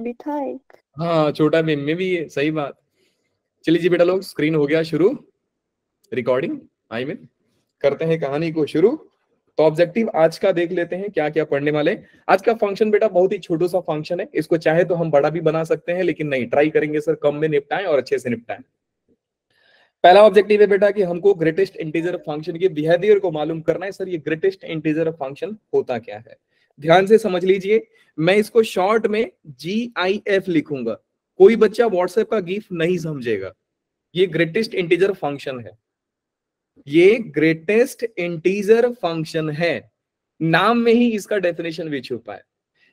भी था एक। हाँ, छोटा भीम में भी है, सही बात। चलिए जी बेटा लोग, स्क्रीन हो गया शुरू, रिकॉर्डिंग आई मीन, करते हैं कहानी को शुरू। तो ऑब्जेक्टिव आज का देख लेते हैं क्या क्या पढ़ने वाले। आज का फंक्शन बेटा बहुत ही छोटा सा फंक्शन है, इसको चाहे तो हम बड़ा भी बना सकते हैं, लेकिन नहीं, ट्राई करेंगे सर कम में निपटाएं और अच्छे से निपटाएं। पहला ऑब्जेक्टिव है बेटा कि हमको ग्रेटेस्ट इंटीजर फंक्शन के बिहेवियर को मालूम करना है। सर ये ग्रेटेस्ट इंटीजर फंक्शन होता क्या है, ध्यान से समझ लीजिए। मैं इसको शॉर्ट में GIF लिखूंगा, कोई बच्चा व्हाट्सएप का गिफ नहीं समझेगा। ये ग्रेटेस्ट इंटीजर फंक्शन है, ये ग्रेटेस्ट इंटीजर फंक्शन है, नाम में ही इसका डेफिनेशन भी छुपा है।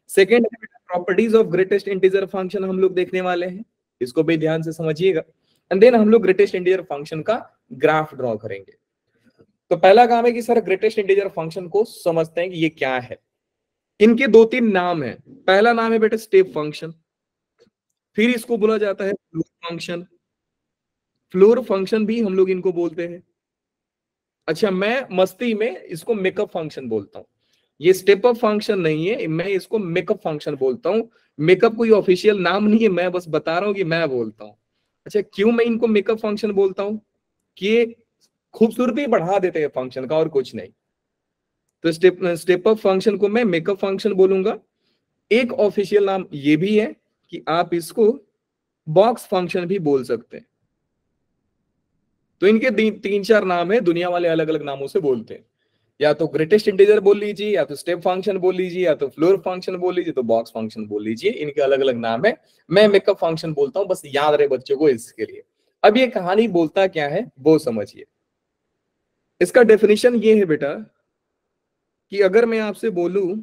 Second, properties of greatest integer function हम लोग देखने वाले हैं, इसको भी ध्यान से समझिएगा। एंड देन हम लोग ग्रेटेस्ट इंटीजर फंक्शन का ग्राफ ड्रॉ करेंगे। तो पहला काम है कि सर ग्रेटेस्ट इंटीजर फंक्शन को समझते हैं कि ये क्या है। इनके दो तीन नाम है। पहला नाम है बेटा स्टेप फंक्शन, फिर इसको बोला जाता है फ्लोर फंक्शन, फ्लोर फंक्शन भी हम लोग इनको बोलते हैं। अच्छा, मैं मस्ती में इसको मेकअप फंक्शन बोलता हूं, ये स्टेप अप फंक्शन नहीं है, मैं इसको मेकअप फंक्शन बोलता हूं। मेकअप कोई ऑफिशियल नाम नहीं है, मैं बस बता रहा हूं कि मैं बोलता हूं। अच्छा, क्यों मैं इनको मेकअप फंक्शन बोलता हूं? कि ये खूबसूरती बढ़ा देते हैं फंक्शन का, और कुछ नहीं। तो स्टेप अप फंक्शन को मैं मेकअप फंक्शन बोलूंगा। एक ऑफिशियल नाम ये भी है कि आप इसको बॉक्स फंक्शन भी बोल सकते हैं। तो इनके तीन चार नाम है, दुनिया वाले अलग अलग नामों से बोलते हैं। या तो ग्रेटेस्ट इंटीजर बोल लीजिए, या तो स्टेप फंक्शन बोल लीजिए, या तो फ्लोर फंक्शन बोल लीजिए, तो बॉक्स फंक्शन बोल लीजिए। इनके अलग अलग नाम है, मैं मेकअप फंक्शन बोलता हूं, बस याद रहे बच्चों को इसके लिए। अब ये कहानी बोलता क्या है वो समझिए। इसका डेफिनेशन ये है बेटा कि अगर मैं आपसे बोलूं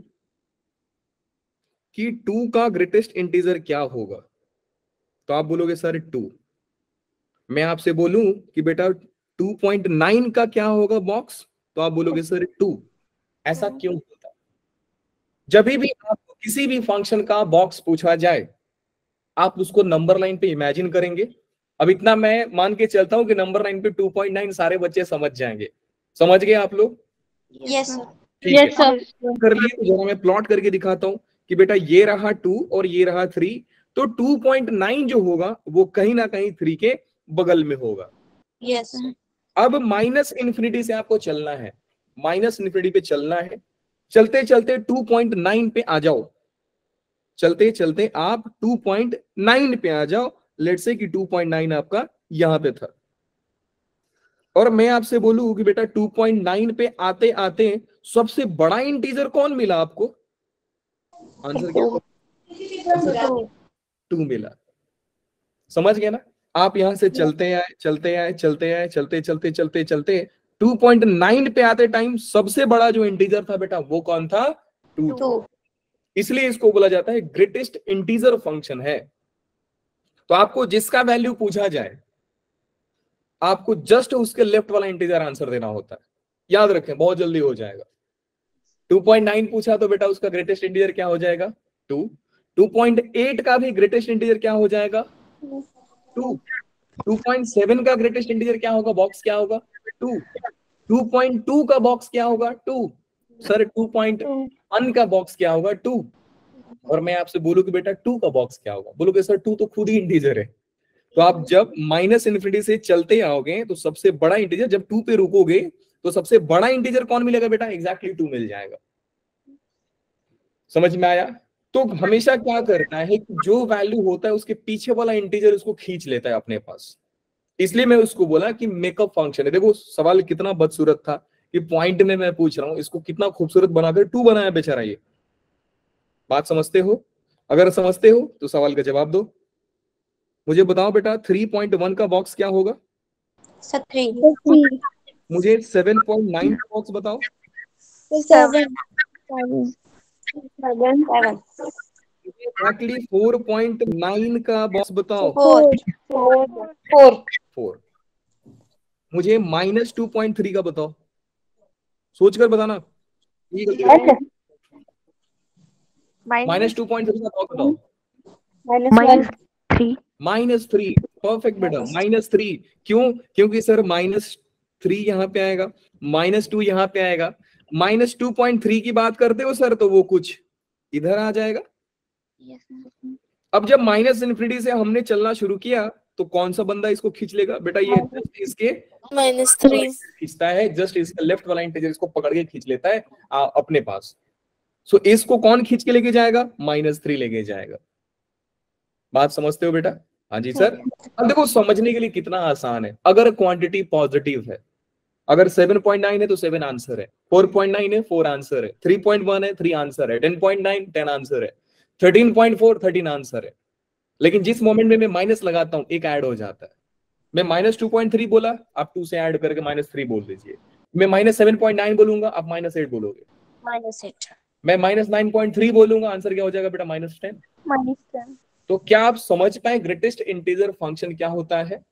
कि 2 का ग्रेटेस्ट इंटीजर क्या होगा, तो आप बोलोगे सर 2। मैं आपसे बोलूं कि बेटा 2.9 का क्या होगा बॉक्स, तो आप बोलोगे सर 2। ऐसा क्यों होता है? जब भी आपको किसी भी फंक्शन का बॉक्स पूछा जाए, आप उसको नंबर लाइन पे इमेजिन करेंगे। अब इतना मैं मान के चलता हूं कि नंबर लाइन पे 2.9 सारे बच्चे समझ जाएंगे। समझ गए आप लोग? Yes sir. ठीक है, कर लिए तो जरा मैं प्लॉट करके दिखाता हूं कि बेटा ये रहा 2 और ये रहा 3। तो 2.9 जो होगा वो कहीं ना कहीं 3 के बगल में होगा। यस। अब माइनस इन्फिनिटी से आपको चलना है, माइनस इन्फिनिटी पे चलना है। चलते चलते 2.9 पे आ जाओ, चलते चलते आप 2.9 पे आ जाओ। लेट्स से कि 2.9 आपका यहां पे था, और मैं आपसे बोलूं कि बेटा 2.9 पे आते आते सबसे बड़ा इंटीजर कौन मिला आपको? आंसर क्या होगा? 2 मिला। समझ गए ना? आप यहां से चलते आए चलते आए चलते आए, चलते चलते चलते चलते 2.9 पे आते टाइम सबसे बड़ा जो इंटीजर था बेटा वो कौन था? 2। इसलिए इसको बोला जाता है ग्रेटेस्ट इंटीजर फंक्शन है। तो आपको जिसका वैल्यू पूछा जाए, आपको जस्ट उसके लेफ्ट वाला इंटीजर आंसर देना होता है। याद रखें, बहुत जल्दी हो जाएगा। 2.9 पूछा तो बेटा उसका ग्रेटेस्ट इंटीजर क्या हो जाएगा? 2। 2.8 का भी ग्रेटेस्ट इंटीजर क्या हो जाएगा? 2। 2.7 का ग्रेटेस्ट इंटीजर क्या होगा, बॉक्स क्या होगा? 2। 2.2 का बॉक्स क्या होगा? 2। सर 2.1 का बॉक्स क्या होगा? 2। और मैं आपसे बोलूं कि बेटा 2 का बॉक्स क्या होगा, बोलोगे सर 2 तो खुद ही इंटीजर है। तो आप जब माइनस इन्फिनिटी से चलते आओगे तो सबसे बड़ा इंटीजर, जब 2 पे रुकोगे तो सबसे बड़ा इंटीजर कौन मिलेगा बेटा? एग्जैक्टली 2 मिल जाएगा। समझ में आया? तो हमेशा क्या करता है कि जो वैल्यू होता है उसके पीछे वाला इंटीजर उसको खींच लेता है अपने पास। इसलिए मैं उसको बोला कि मेकअप फंक्शन है। देखो सवाल कितना बदसूरत था कि पॉइंट में मैं पूछ रहा हूं, इसको कितना खूबसूरत बनाकर 2 बनाया बेचारा। ये बात समझते हो? अगर समझते हो तो सवाल का जवाब दो। मुझे बताओ बेटा 3.1 का बॉक्स क्या होगा? 3। मुझे 7.9 का बॉक्स बताओ। 7। एग्जैक्टली 4.9 का बॉक्स बताओ। 4। मुझे -2.3 का बताओ, सोचकर बताना। -2.3 का बॉक्स बताओ। -3। परफेक्ट बेटा, -3। क्यों? क्योंकि सर -3 यहाँ पे आएगा, -2 यहाँ पे आएगा। -2.3 की बात करते हो सर तो वो कुछ इधर आ जाएगा। अब जब माइनस इन्फिनिटी से हमने चलना शुरू किया तो कौन सा बंदा इसको खींच लेगा बेटा? ये जस्ट इसके -3 खींचता है, जस्ट इसका लेफ्ट वाला इंटीजर इसको पकड़ के खींच लेता है अपने पास। सो इसको कौन खींच के लेके जाएगा? -3 लेके जाएगा। बात समझते हो बेटा? हाँ जी सर। अब देखो समझने के लिए कितना आसान है। अगर क्वांटिटी पॉजिटिव है, अगर 7.9 है तो 7 आंसर है, 4.9 है 4 आंसर है, 3.1 है 3 आंसर है, 10.9 10 आंसर है, 13.4 13 आंसर है। लेकिन जिस मोमेंट में मैं माइनस लगाता हूं एक ऐड हो जाता है। मैं -2.3 बोला, आप 2 से ऐड करके -3 बोल दीजिए। मैं -7.9 बोलूंगा, आप -8 बोलोगे। -8 मैं -9.3 बोलूंगा, आंसर क्या हो जाएगा बेटा? -10। -10 तो क्या आप समझ पाए ग्रेटेस्ट इंटीजर फंक्शन क्या होता है?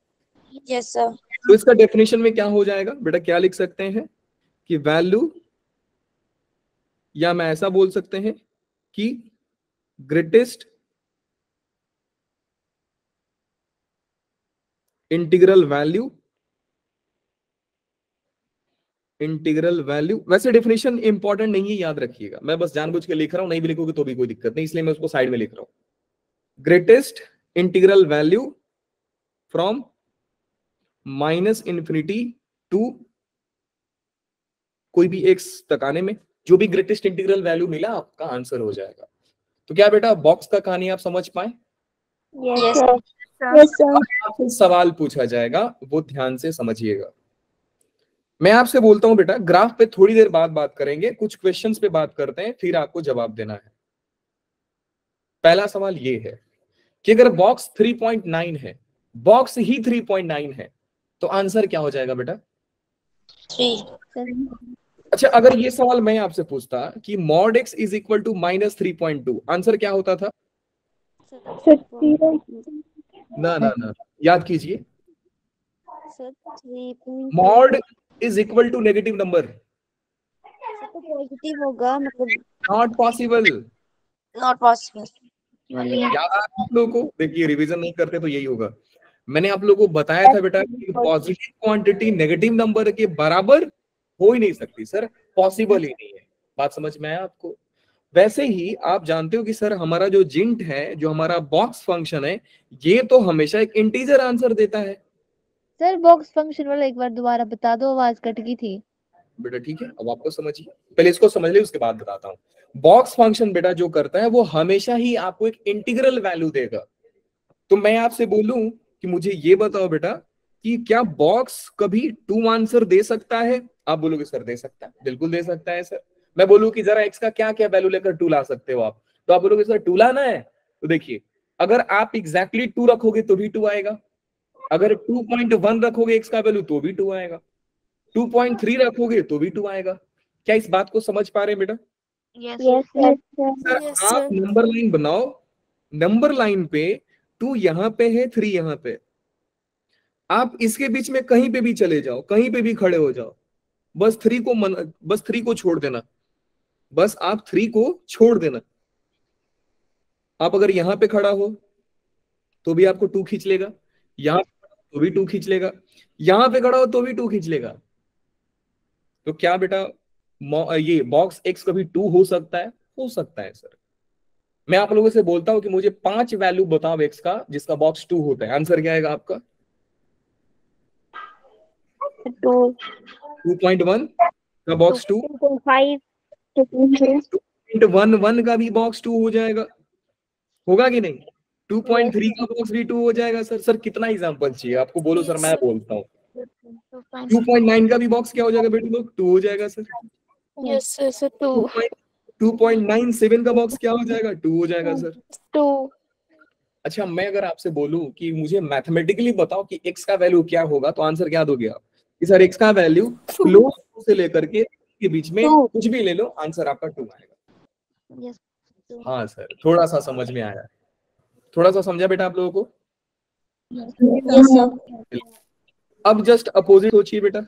Yes sir. तो इसका डेफिनेशन में क्या हो जाएगा बेटा? क्या लिख सकते हैं कि वैल्यू, या मैं ऐसा बोल सकते हैं कि greatest integral value, integral value. वैसे डेफिनेशन इंपॉर्टेंट नहीं है, याद रखिएगा, मैं बस जानबूझ के लिख रहा हूं, नहीं भी लिखोगे तो भी कोई दिक्कत नहीं, इसलिए मैं उसको साइड में लिख रहा हूं। Greatest integral value from -∞ to कोई भी x तक आने में, जो भी ग्रेटेस्ट इंटीग्रल वैल्यू मिला आपका आंसर हो जाएगा। तो क्या बेटा बॉक्स का कहानी आप समझ पाए? यस अब आपसे सवाल पूछा जाएगा, वो ध्यान से समझिएगा। मैं आपसे बोलता हूं बेटा ग्राफ पे थोड़ी देर बाद बात करेंगे, कुछ क्वेश्चंस पे बात करते हैं, फिर आपको जवाब देना है। पहला सवाल ये है कि अगर बॉक्स 3.9 है, बॉक्स ही 3.9 है, तो आंसर क्या हो जाएगा बेटा? 3 अच्छा, अगर ये सवाल मैं आपसे पूछता कि mod x is equal to -3.2, answer क्या होता था? ना ना ना, याद कीजिए। Sir 3 mod is equal to negative number, तो पॉजिटिव होगा, मतलब नॉट पॉसिबल। Not possible. याद आ रहा है आप लोगों को? देखिए रिवीजन नहीं करते तो यही होगा। मैंने आप लोगों को बताया था बेटा कि पॉजिटिव क्वांटिटी नेगेटिव नंबर के बराबर हो ही नहीं सकती सर, पॉसिबल ही नहीं है। बात समझ में आया आपको? वैसे ही आप जानते हो कि सर हमारा जो जिंट है, जो हमारा बॉक्स फंक्शन है, ये तो हमेशा एक इंटीजर आंसर देता है। सर बॉक्स फंक्शन वाला एक बार दोबारा बता दो, आवाज कट गई थी। बेटा ठीक है, अब आपको समझिए, पहले इसको समझ ले उसके बाद बताता हूँ। बॉक्स फंक्शन बेटा जो करता है वो हमेशा ही आपको एक इंटीग्रल वैल्यू देगा। तो मैं आपसे बोलूं कि मुझे ये बताओ बेटा कि क्या बॉक्स कभी 2 आंसर दे सकता है? आप बोलोगे सर दे सकता है, बिल्कुल दे सकता है सर। मैं बोलूं कि जरा एक्स का क्या क्या वैल्यू लेकर 2 ला सकते हो आप, तो आप बोलोगे सर 2 लाना है। तो देखिए, अगर आप एग्जैक्टली 2 रखोगे तो भी 2 आएगा, अगर 2.1 रखोगे एक्स का वैल्यू तो भी 2 आएगा, 2.3 रखोगे तो भी 2 आएगा। क्या इस बात को समझ पा रहे हैं बेटा? यस सर Yes, आप sir. नंबर लाइन बनाओ, नंबर लाइन पे 2 यहां पे है, 3 यहां पे, आप इसके बीच में कहीं पे भी चले जाओ, कहीं पे भी खड़े हो जाओ, बस 3 को बस 3 को छोड़ देना, बस आप 3 को छोड़ देना। आप अगर यहां पे खड़ा हो तो भी आपको 2 खींच लेगा, यहां पे खड़ा हो तो भी 2 खींच लेगा, यहां पे खड़ा हो तो भी 2 खींच लेगा। तो क्या बेटा ये बॉक्स एक्स कभी 2 हो सकता है? हो सकता है सर। मैं आप लोगों से बोलता हूं कि मुझे 5 वैल्यू बताओ एक्स का जिसका बॉक्स 2 होता है, आंसर क्या आएगा आपका? 2.1 का बॉक्स 2, 2.5 2.11 का भी बॉक्स 2 हो जाएगा, होगा कि नहीं? 2.3 का बॉक्स भी 2 हो जाएगा सर। सर कितना एग्जांपल चाहिए आपको? बोलो सर, मैं बोलता हूँ। 2.9 का भी बॉक्स क्या हो जाएगा बेटे लोग? 2 हो जाएगा सर। Yes, sir. So 2. 2.97 का बॉक्स क्या हो जाएगा? 2 हो जाएगा सर। 2. अच्छा, मैं अगर आपसे बोलूं कि मुझे मैथमेटिकली बताओ कि x का वैल्यू क्या होगा, तो आंसर क्या दोगे आप? कि सर x का वैल्यू क्लोज से लेकर के बीच में कुछ भी ले लो, आंसर आपका 2 आएगा। यस हाँ सर, थोड़ा सा समझ में आया, थोड़ा सा समझा बेटा आप लोगों को? Yes sir. अब जस्ट अपोजिट सोचिए बेटा,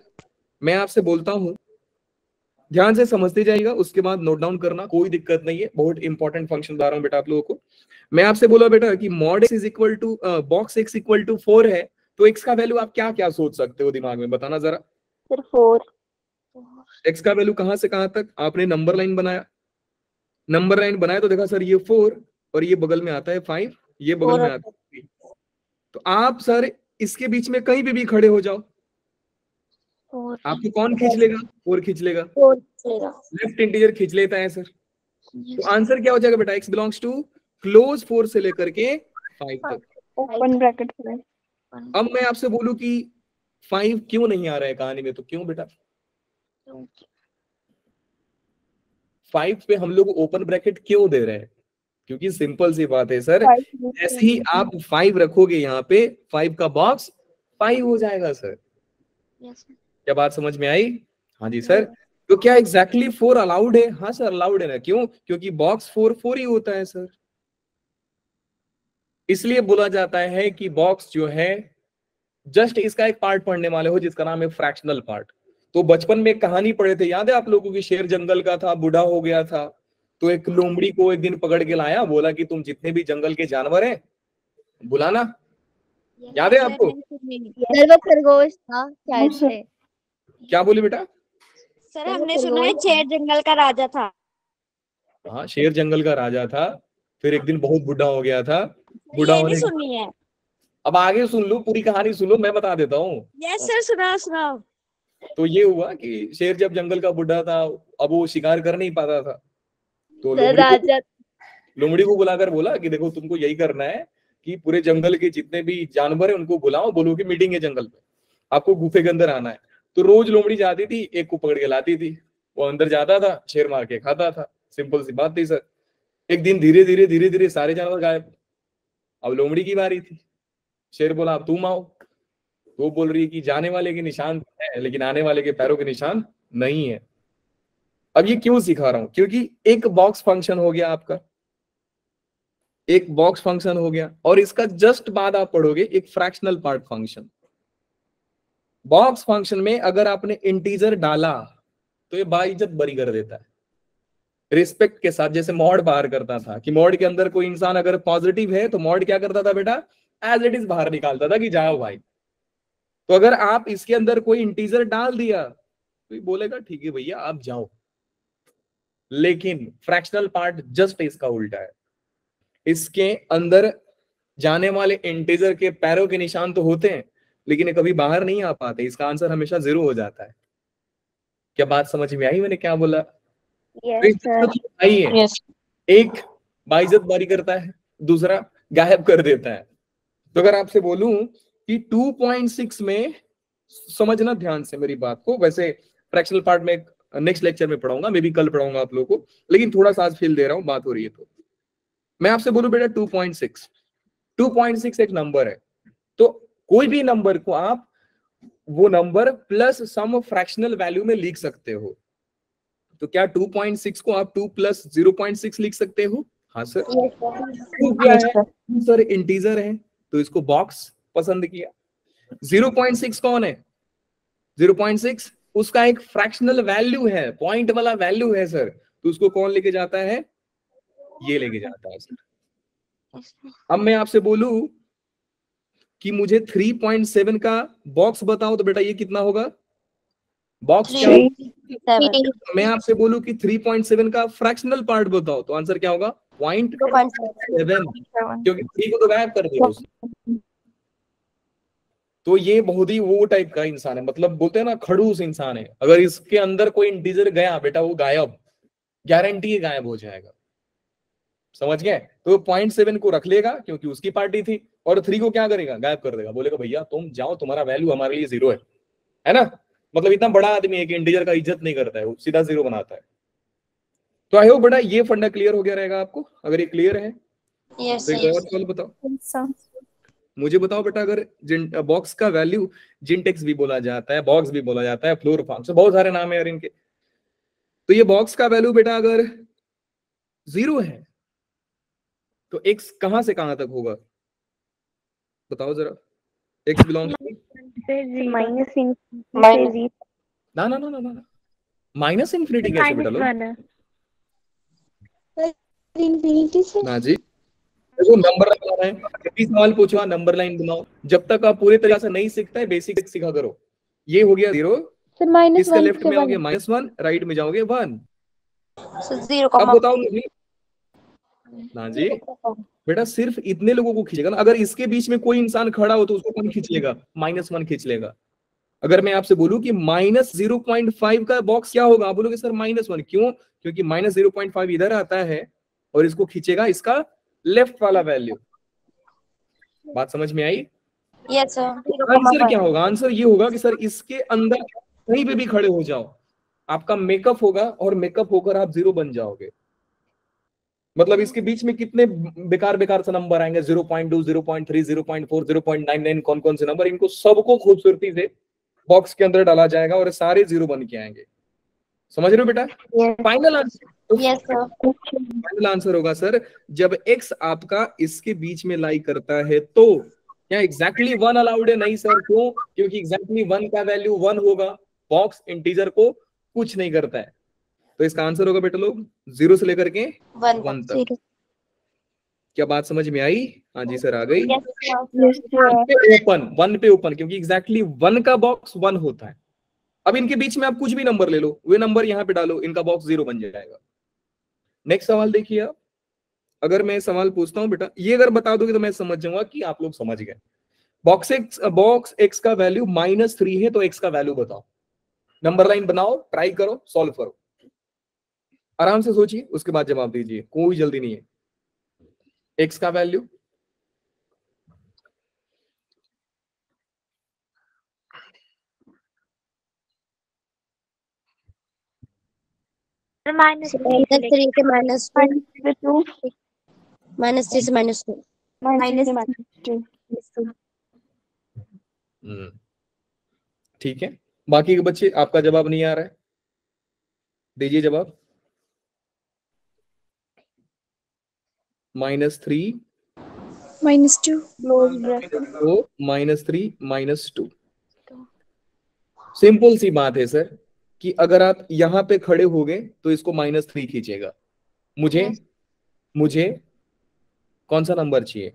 मैं आपसे बोलता हूं, ध्यान से समझते जाइएगा, उसके बाद नोट डाउन करना, कोई दिक्कत नहीं है, बहुत इंपॉर्टेंट फंक्शन बता रहा हूं बेटा आप लोगों को। मैं आपसे बोला बेटा कि mod x is equal to box x equal to 4 है, तो x का वैल्यू आप क्या क्या सोच सकते हो दिमाग में, बताना जरा। सर 4 x का वैल्यू कहां से कहां तक? आपने नंबर लाइन बनाया, नंबर लाइन बनाया तो देखा सर ये 4 और ये बगल में आता है 5, ये बगल में आती है। तो आप सर इसके बीच में कहीं भी खड़े हो जाओ, आपको कौन खींच लेगा? 4 खींच लेगा, लेफ्ट इंटीजर खींच लेता है सर। तो आंसर क्या हो जाएगा बेटा? x बिलोंग्स टू क्लोज 4 से लेकर के 5 तक। Open bracket. अब मैं आपसे बोलूं कि 5 क्यों नहीं आ रहा है कहानी में, तो क्यों बेटा? 5 पे हम लोग ओपन ब्रैकेट क्यों दे रहे हैं? क्योंकि सिंपल सी बात है सर, जैसे ही आप 5 रखोगे यहाँ पे, 5 का बॉक्स 5 हो जाएगा सर। क्या बात समझ में आई? हाँ जी सर। तो क्या एग्जैक्टली 4 अलाउड है? हाँ सर अलाउड है ना। क्यों? क्योंकि बॉक्स 4 ही होता है सर। इसलिए बोला जाता है कि बॉक्स जो है, जस्ट इसका एक पार्ट पढ़ने वाले हो जिसका नाम है फ्रैक्शनल पार्ट। तो बचपन में एक कहानी पढ़े थे, याद है आप लोगों की? शेर जंगल का था, बूढ़ा हो गया था, तो एक लोमड़ी को एक दिन पकड़ के लाया, बोला कि तुम जितने भी जंगल के जानवर हैं बुलाना। याद है आपको? सर वो खरगोश था शायद से। क्या बोले बेटा? सर हमने सुना है शेर जंगल का राजा था। हाँ शेर जंगल का राजा था, फिर एक दिन बहुत बूढ़ा हो गया था। बूढ़ा ये होने नहीं सुनी है। अब आगे सुन लो, पूरी कहानी सुन लो, मैं बता देता हूँ। यस सर, सुनाओ। तो ये हुआ कि शेर जब जंगल का बूढ़ा था, अब वो शिकार कर नहीं पाता था, तो लोमड़ी को बुलाकर बोला कि देखो तुमको यही करना है कि पूरे जंगल के जितने भी जानवर है उनको बुलाओ, बोलो कि मीटिंग है जंगल में, आपको गुफे के अंदर आना है। तो रोज लोमड़ी जाती थी, एक को पकड़ के लाती थी, वो अंदर जाता था, शेर मार के खाता था। सिंपल सी बात थी सर। एक दिन धीरे धीरे सारे जानवर गायब। अब लोमड़ी की बारी थी। शेर बोला अब तुम आओ। तो वो बोल रही है कि जाने वाले के निशान है लेकिन आने वाले के पैरों के निशान नहीं है। अब ये क्यों सिखा रहा हूं? क्योंकि एक बॉक्स फंक्शन हो गया आपका, एक बॉक्स फंक्शन हो गया, और इसका जस्ट बाद आप पढ़ोगे एक fractional part function. Box function में अगर आपने इंटीजर डाला तो ये बाइज्जत बरी कर देता है, रिस्पेक्ट के साथ। जैसे मॉड बाहर करता था कि मॉड के अंदर कोई इंसान अगर पॉजिटिव है तो मॉड क्या करता था बेटा? एज इट इज बाहर निकालता था कि जाओ भाई। तो अगर आप इसके अंदर कोई इंटीजर डाल दिया तो ये बोलेगा ठीक है भैया आप जाओ। लेकिन फ्रैक्शनल पार्ट जस्ट इसका उल्टा है। इसके अंदर जाने वाले इंटीजर के पैरों के निशान तो होते हैं लेकिन ये कभी बाहर नहीं आ पाते। इसका आंसर हमेशा 0 हो जाता है। क्या बात समझ में आई मैंने क्या बोला? यस एक बाइज्जत बारी करता है, दूसरा गायब कर देता है। तो अगर आपसे बोलूं कि 2.6 में, समझना ध्यान से मेरी बात को, वैसे फ्रैक्शनल पार्ट में नेक्स्ट लेक्चर में पढ़ाऊंगा, मैं भी कल पढ़ाऊंगा आप लोगों को, लेकिन थोड़ा सा आज फील दे रहा हूं, बात हो रही है तो मैं आपसे बोलूं बेटा 2.6 एक नंबर है। तो कोई भी नंबर को आप वो नंबर प्लस सम फ्रैक्शनल वैल्यू में लिख सकते हो। तो क्या 2.6 को आप 2 प्लस 0.6 लिख सकते हो? हाँ सर। क्या है सर? इंटीजर है तो इसको बॉक्स पसंद किया। 0.6 कौन है? 0.6 उसका एक फ्रैक्शनल वैल्यू है, पॉइंट वाला वैल्यू है सर। तो उसको कौन लेके जाता है? ये लेके जाता है सर। अब मैं आपसे बोलूं कि मुझे 3.7 का बॉक्स बताओ तो बेटा ये कितना होगा? बॉक्स क्या होगा? मैं आपसे बोलूं कि 3.7 का फ्रैक्शनल पार्ट बताओ तो आंसर क्या होगा? 0.7, क्योंकि 3 को तो गायब कर दिया उसने। तो ये बहुत ही वो टाइप का इंसान है, मतलब बोलते हैं ना खड़ूस इंसान है। अगर इसके अंदर कोई इंटीजर गया बेटा वो गायब, गारंटी है गायब हो जाएगा। समझ गए? तो 0.7 को रख लेगा क्योंकि उसकी पार्टी थी, और 3 को क्या करेगा? गायब कर देगा, बोलेगा भैया तुम जाओ, तुम्हारा वैल्यू हमारे लिए 0 है ना। मतलब इतना बड़ा आदमी है कि इंटीजर का इज्जत नहीं करता है, वो सीधा 0 बनाता है। तो आई होप बेटा ये फंडा क्लियर हो गया रहेगा आपको। अगर ये क्लियर है तो एक और सवाल बताओ। मुझे बताओ बेटा, अगर बॉक्स का वैल्यू जिनटेक्स भी बोला जाता है, बॉक्स भी बोला जाता है, फ्लोर फंक्शन, बहुत सारे नाम है यार इनके। तो ये बॉक्स का वैल्यू बेटा अगर 0 है तो x कहां से कहां तक होगा? बताओ जरा। x बिलोंग्स ना ना ना ना ना माइनस इंफिनिटी कैसे बेटा? लो ना जी, देखो नंबर लाइन बनाना है, यदि सवाल पूछा नंबर लाइन बनाओ। जब तक आप पूरी तरह से नहीं सीखता है, बेसिक सीखा करो। ये हो गया 0, इसके लेफ्ट में आओगे -1, राइट में जाओगे 1। अब बताओ मुझे ना जी बेटा, सिर्फ इतने लोगों को खींचेगा ना। अगर इसके बीच में कोई इंसान खड़ा हो तो उसको कौन खींच लेगा? -1 खींच लेगा। अगर मैं आपसे बोलूं कि -0.5 का बॉक्स क्या होगा, आप बोलोगे सर -1। क्यों? क्योंकि -0.5 इधर आता है और इसको खींचेगा इसका लेफ्ट वाला वैल्यू। बात समझ में आई? Yes sir. आंसर क्या होगा? आंसर ये होगा कि सर इसके अंदर कहीं पे भी खड़े हो जाओ, आपका मेकअप होगा और मेकअप होकर आप 0 बन जाओगे। मतलब इसके बीच में कितने बेकार बेकार से नंबर आएंगे, 0.2, 0.3, 0.4, 0.99, कौन कौन से नंबर, इनको सबको खूबसूरती से बॉक्स के अंदर डाला जाएगा और सारे 0 बन के आएंगे। समझ रहे हो बेटा? Final answer, yes sir. Final answer होगा सर, जब x आपका इसके बीच में लाई करता है तो क्या एग्जैक्टली 1 अलाउड है? नहीं सर। क्यों? क्योंकि एग्जैक्टली 1 का वैल्यू 1 होगा, बॉक्स इंटीजर को कुछ नहीं करता है। तो इसका आंसर होगा बेटा लोग 0 से लेकर के 1 तक। क्या बात समझ में आई? हाँ जी सर, आ गई। ओपन 1 पे ओपन, क्योंकि एग्जैक्टली 1 का बॉक्स 1 होता है। अब इनके बीच में आप कुछ भी नंबर ले लो, वे नंबर यहां पे डालो, इनका बॉक्स 0 बन जाएगा। नेक्स्ट सवाल देखिए आप। अगर मैं सवाल पूछता हूं बेटा, ये अगर बता दोगे तो मैं समझ जाऊंगा कि आप लोग समझ गए। बॉक्स एक्स का वैल्यू -3 है, तो एक्स का वैल्यू बताओ। नंबर लाइन बनाओ, ट्राई करो, सॉल्व करो, आराम से सोचिए, उसके बाद जवाब दीजिए, कोई जल्दी नहीं है। एक्स का वैल्यू -3 से -2, -3 से -2। ठीक है। बाकी के बच्चे, आपका जवाब नहीं आ रहा है, दीजिए जवाब। -3 -2 तो -3 -2। सिंपल सी बात है सर कि अगर आप यहां पे खड़े हो गए तो इसको -3 खींचेगा। मुझे कौन सा नंबर चाहिए?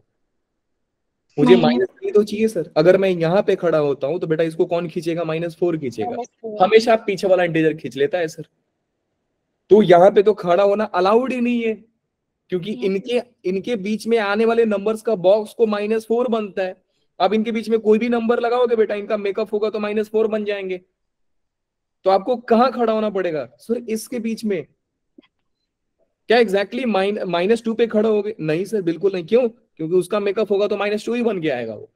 मुझे -3 तो चाहिए सर। अगर मैं यहाँ पे खड़ा होता हूं तो बेटा इसको कौन खींचेगा? -4 खींचेगा। हमेशा पीछे वाला इंटीजर खींच लेता है सर। तो यहाँ पे तो खड़ा होना अलाउड ही नहीं है, क्योंकि इनके बीच में आने वाले नंबर्स का बॉक्स को -4 बनता है। अब इनके बीच में कोई भी नंबर लगाओगे बेटा, इनका मेकअप होगा तो -4 बन जाएंगे। तो आपको कहाँ खड़ा होना पड़ेगा सर? इसके बीच में। क्या एग्जैक्टली -2 पे खड़ा होगे? नहीं सर, बिल्कुल नहीं। क्यों? क्योंकि उसका मेकअप होगा तो -2 ही बन के आएगा वो।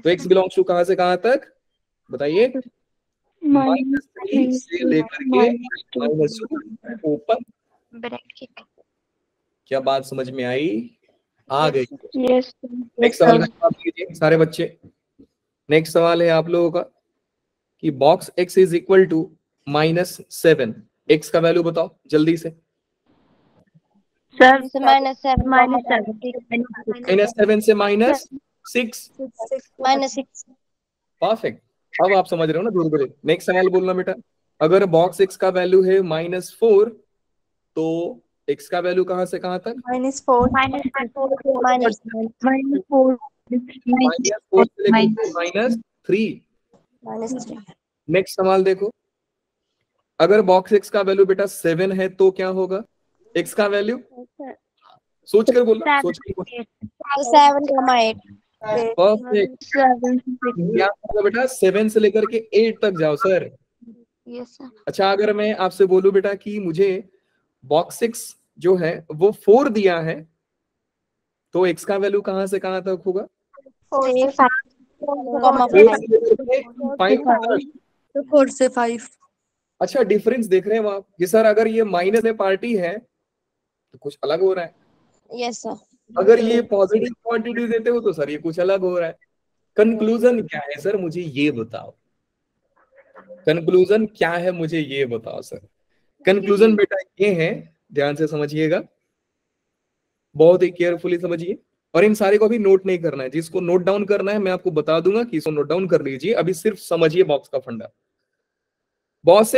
तो x बिलोंग्स टू कहां से कहां तक बताइए? -3 से लेकर के -2 ओपन। क्या बात समझ में आई? आ गई। नेक्स्ट सवाल का जवाब दीजिए सारे बच्चे। नेक्स्ट सवाल है आप लोगों का कि box x is equal to -7। x का वैल्यू बताओ जल्दी से। सर -7 -7 से -6। -6। परफेक्ट। अब आप समझ रहे हो ना दूर दूर। नेक्स्ट सवाल बोलना बेटा, अगर बॉक्स x का वैल्यू है -4 तो x का वैल्यू कहां से कहां तक? -4 -3। नेक्स्ट सवाल देखो, अगर बॉक्स x का वैल्यू बेटा 7 है तो क्या होगा? x का वैल्यू सोच कर बोलना, सोच कर बोलना। 7, 8। परफेक्ट। क्या होगा बेटा? 7 से लेकर के 8 तक जाओ सर। अच्छा, अगर मैं आपसे बोलूं बेटा कि मुझे बॉक्स 6 जो है वो 4 दिया है, तो x का वैल्यू कहां से कहां तक होगा? 4 से 5। अच्छा, डिफरेंस देख रहे हैं आप कि सर अगर ये माइनस में पार्टी है तो कुछ अलग हो रहा है, यस सर। अगर ये पॉजिटिव क्वांटिटी देते हो तो सर ये कुछ अलग हो रहा है। कंक्लूजन क्या है सर, मुझे ये बताओ। कंक्लूजन क्या है, मुझे ये बताओ सर। कंक्लूजन बेटा ये है, ध्यान से समझिएगा, बहुत ही केयरफुली समझिए, और इन सारे को अभी नोट नहीं करना है। जिसको नोट डाउन करना है मैं आपको बता दूंगा कि इसको नोट डाउन कर लीजिए। अभी सिर्फ समझिए बॉक्स का फंडा। बॉक्स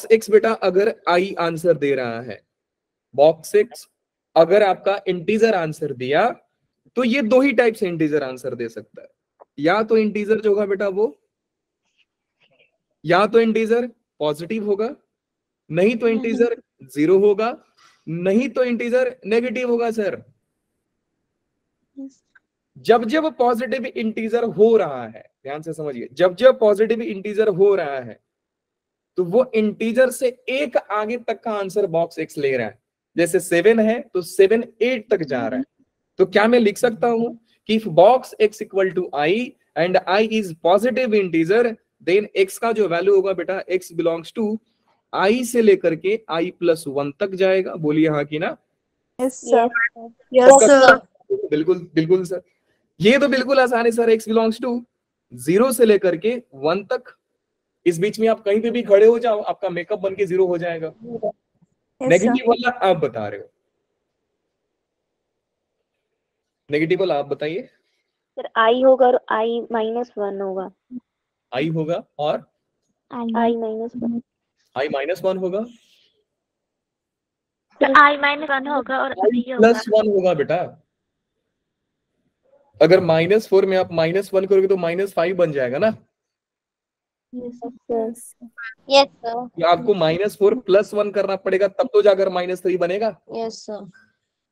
एक्स बेटा अगर आई आंसर दे रहा है, बॉक्स एक्स अगर आपका इंटीजर आंसर दिया तो ये दो ही टाइप से इंटीजर आंसर दे सकता है। या तो इंटीजर जो होगा बेटा वो, या तो इंटीजर पॉजिटिव होगा, नहीं तो इंटीजर 0 होगा, नहीं तो इंटीजर नेगेटिव होगा सर। जब जब पॉजिटिव इंटीजर हो रहा है, ध्यान से समझिए, जब जब पॉजिटिव इंटीजर हो रहा है तो वो इंटीजर से एक आगे तक का आंसर बॉक्स एक्स ले रहा है। जैसे 7 है तो 7 8 तक जा रहा है। तो क्या मैं लिख सकता हूं कि if box x equal to I and i is positive integer, then x का जो वैल्यू होगा बेटा x बिलोंग्स टू i से लेकर के i प्लस 1 तक जाएगा। बोलिए हाँ कि ना? Yes sir. Yes sir. बिल्कुल बिल्कुल सर, ये तो बिल्कुल आसान है सर। x बिलोंग्स टू 0 से लेकर के 1 तक, इस बीच में आप कहीं पे भी खड़े हो जाओ, आपका मेकअप बन के 0 हो जाएगा। नेगेटिव वाला आप बता रहे हो, नेगेटिव वाला आप बताइए। सर आई होगा और आई माइनस 1 होगा। आई होगा और आई माइनस 1। आई माइनस 1 होगा, आई माइनस 1 होगा और आई प्लस 1 होगा बेटा। अगर -4 में आप -1 करोगे तो -5 बन जाएगा ना। Yes sir. आपको -4 प्लस 1 करना पड़ेगा, तब तो जाकर -3 बनेगा। Yes sir.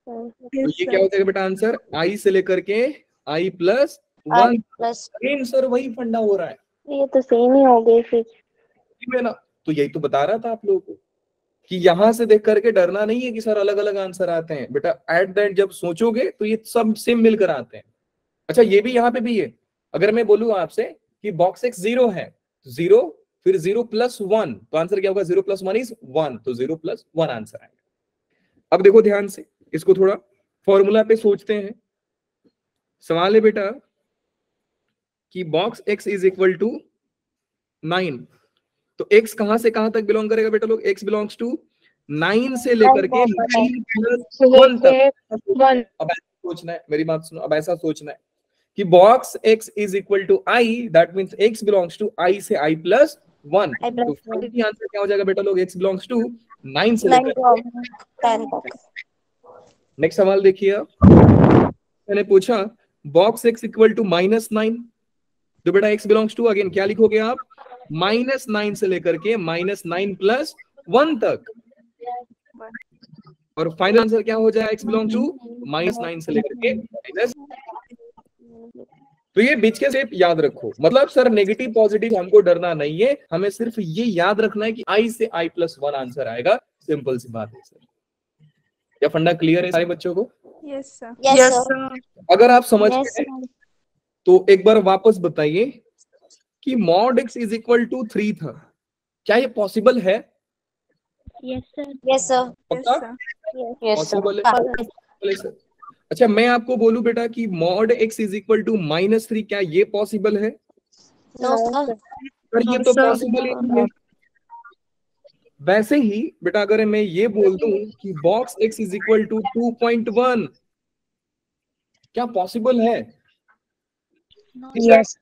तो ये क्या हो जाएगा बेटा आंसर? आई से लेकर के i प्लस 1 प्लस सर, वही फंडा हो रहा है। ये तो सेम ही हो गए फिर है ना? तो यही तो बता रहा था आप लोगों को कि यहां से देख करके डरना नहीं है कि सर अलग अलग आंसर आते हैं। बेटा एट द एंड जब सोचोगे तो ये सब सेम मिलकर आते हैं। अच्छा ये भी यहाँ पे भी है, अगर मैं बोलूँ आपसे कि बॉक्स एक्स 0 है, 0 फिर 0 प्लस 1, तो आंसर क्या होगा? 0 प्लस 1 इज 1, तो 0 प्लस 1 आंसर आएगा। अब देखो ध्यान से, इसको थोड़ा फॉर्मूला पे सोचते हैं। सवाल है बेटा कि box x is equal to 9, तो x कहां से कहां तक बिलोंग करेगा बेटा लोग? x बिलोंग्स टू 9 से लेकर के 9 प्लस 1 तक। अब ऐसा सोचना है, मेरी बात सुनो, अब ऐसा सोचना है कि box x is equal to i, that means x belongs to i से i प्लस 1। तो फाइनली आंसर क्या हो जाएगा बेटा लोग? x बिलोंग्स टू 9 से लेकर 10 तक। नेक्स्ट सवाल देखिए, मैंने पूछा बॉक्स x इक्वल टू -9, तो बेटा x बिलोंग्स टू अगेन क्या लिखोगे आप? -9 से लेकर के -9 प्लस 1 तक। और फाइनल आंसर क्या हो जाएगा? x बिलोंग्स टू -9 से लेकर के माइनस। तो ये बीच के स्टेप याद रखो। मतलब सर नेगेटिव पॉजिटिव हमको डरना नहीं है, हमें सिर्फ ये याद रखना है कि i से i प्लस 1 आंसर आएगा। सिंपल सी बात है सर। क्या फंडा क्लियर है सारे बच्चों को? Yes sir. Yes sir. अगर आप समझ गए तो एक बार वापस बताइए कि mod x is equal to 3 था, क्या ये पॉसिबल है? Yes sir. Yes sir. पक्का पॉसिबल है सर? अच्छा मैं आपको बोलूं बेटा कि mod x is equal to -3, क्या ये पॉसिबल है? No sir. पर ये तो पॉसिबल ही नहीं है। वैसे ही बेटा अगर मैं ये बोल दूं कि box x is equal to 2.1, क्या पॉसिबल है? यस।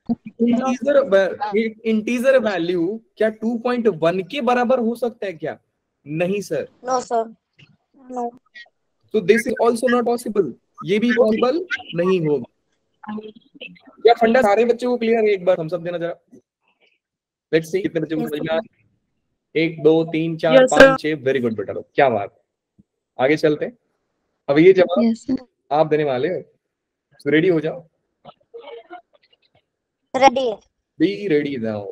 इंटीजर वैल्यू क्या 2.1 के बराबर हो सकता है क्या? नहीं सर। No sir. नो। तो this is also not possible, ये भी पॉसिबल नहीं होगा। क्या फंडा सारे बच्चों को क्लियर है? एक बार हम सब देना जरा, लेट्स सी कितने बच्चों को समझ में आ रहा है। 1 2 3 4 5 6, वेरी गुड बेटा लोग, क्या बात। आगे चलते हैं। अब ये जवाब आप देने वाले हो, रेडी हो जाओ। रेडी। बी रेडी जाओ।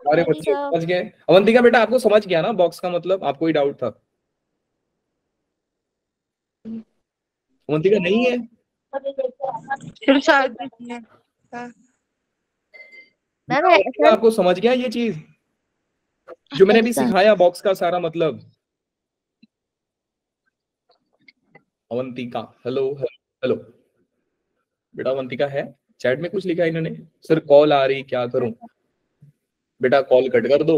अरे बच्चे समझ गए? अवंतिका बेटा आपको समझ गया ना बॉक्स का मतलब? आपको ही डाउट था? अवंतिका नहीं है? आपको समझ गया ये चीज जो मैंने अभी सिखाया, बॉक्स का सारा मतलब? अवंतिका हेलो हेलो बेटा, अवंतिका है? चैट में कुछ लिखा है इन्होंने, सर कॉल आ रही, क्या करूं? बेटा कॉल कट कर दो,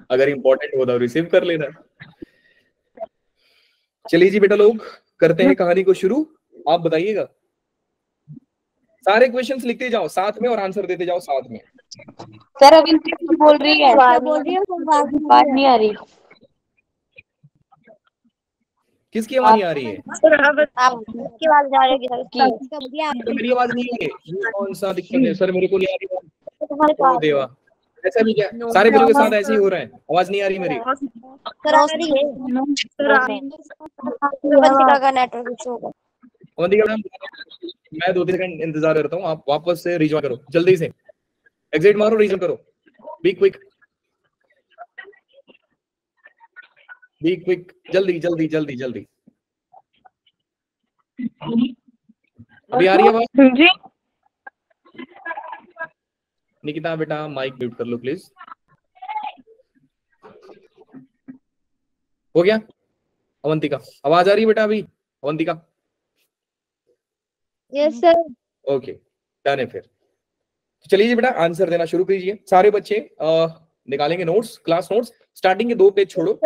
अगर इंपॉर्टेंट हो तो रिसीव कर लेना। चलिए जी बेटा लोग करते हैं कहानी को शुरू। आप बताइएगा, सारे क्वेश्चंस लिखते जाओ साथ में और आंसर देते जाओ साथ में। सर अभी बोल रही है, बात नहीं आ रही। किसकी आवाज नहीं आ रही है? आपकी आवाज आ रही है। तो मेरी आवाज नहीं है, ये कौन सा दिक्कत है सर? मेरे को नहीं आ रही। ओ देवा, ऐसा भी क्या सारे बच्चों के साथ ऐसे ही हो रहा है? आवाज नहीं आ रही मेरी? अवंतिका का नेटवर्क इशू होगा। अवंतिका मैम, मैं 2-3 सेकंड इंतजार करता हूँ, आप वापस से रिजॉइन करो, जल्दी से एग्जिट मारो, रिजॉइन करो, बी क्विक, जल्दी जल्दी जल्दी जल्दी। अभी आ रही है आवाज जी? निकिता बेटा माइक म्यूट कर लो प्लीज। हो गया? अवंतिका आवाज आ रही है बेटा अभी? Avantika yes sir. Okay done है फिर। तो चलिए जी बेटा आंसर देना शुरू कीजिए। सारे बच्चे निकालेंगे नोट्स, क्लास नोट्स। स्टार्टिंग के 2 पेज छोड़ो,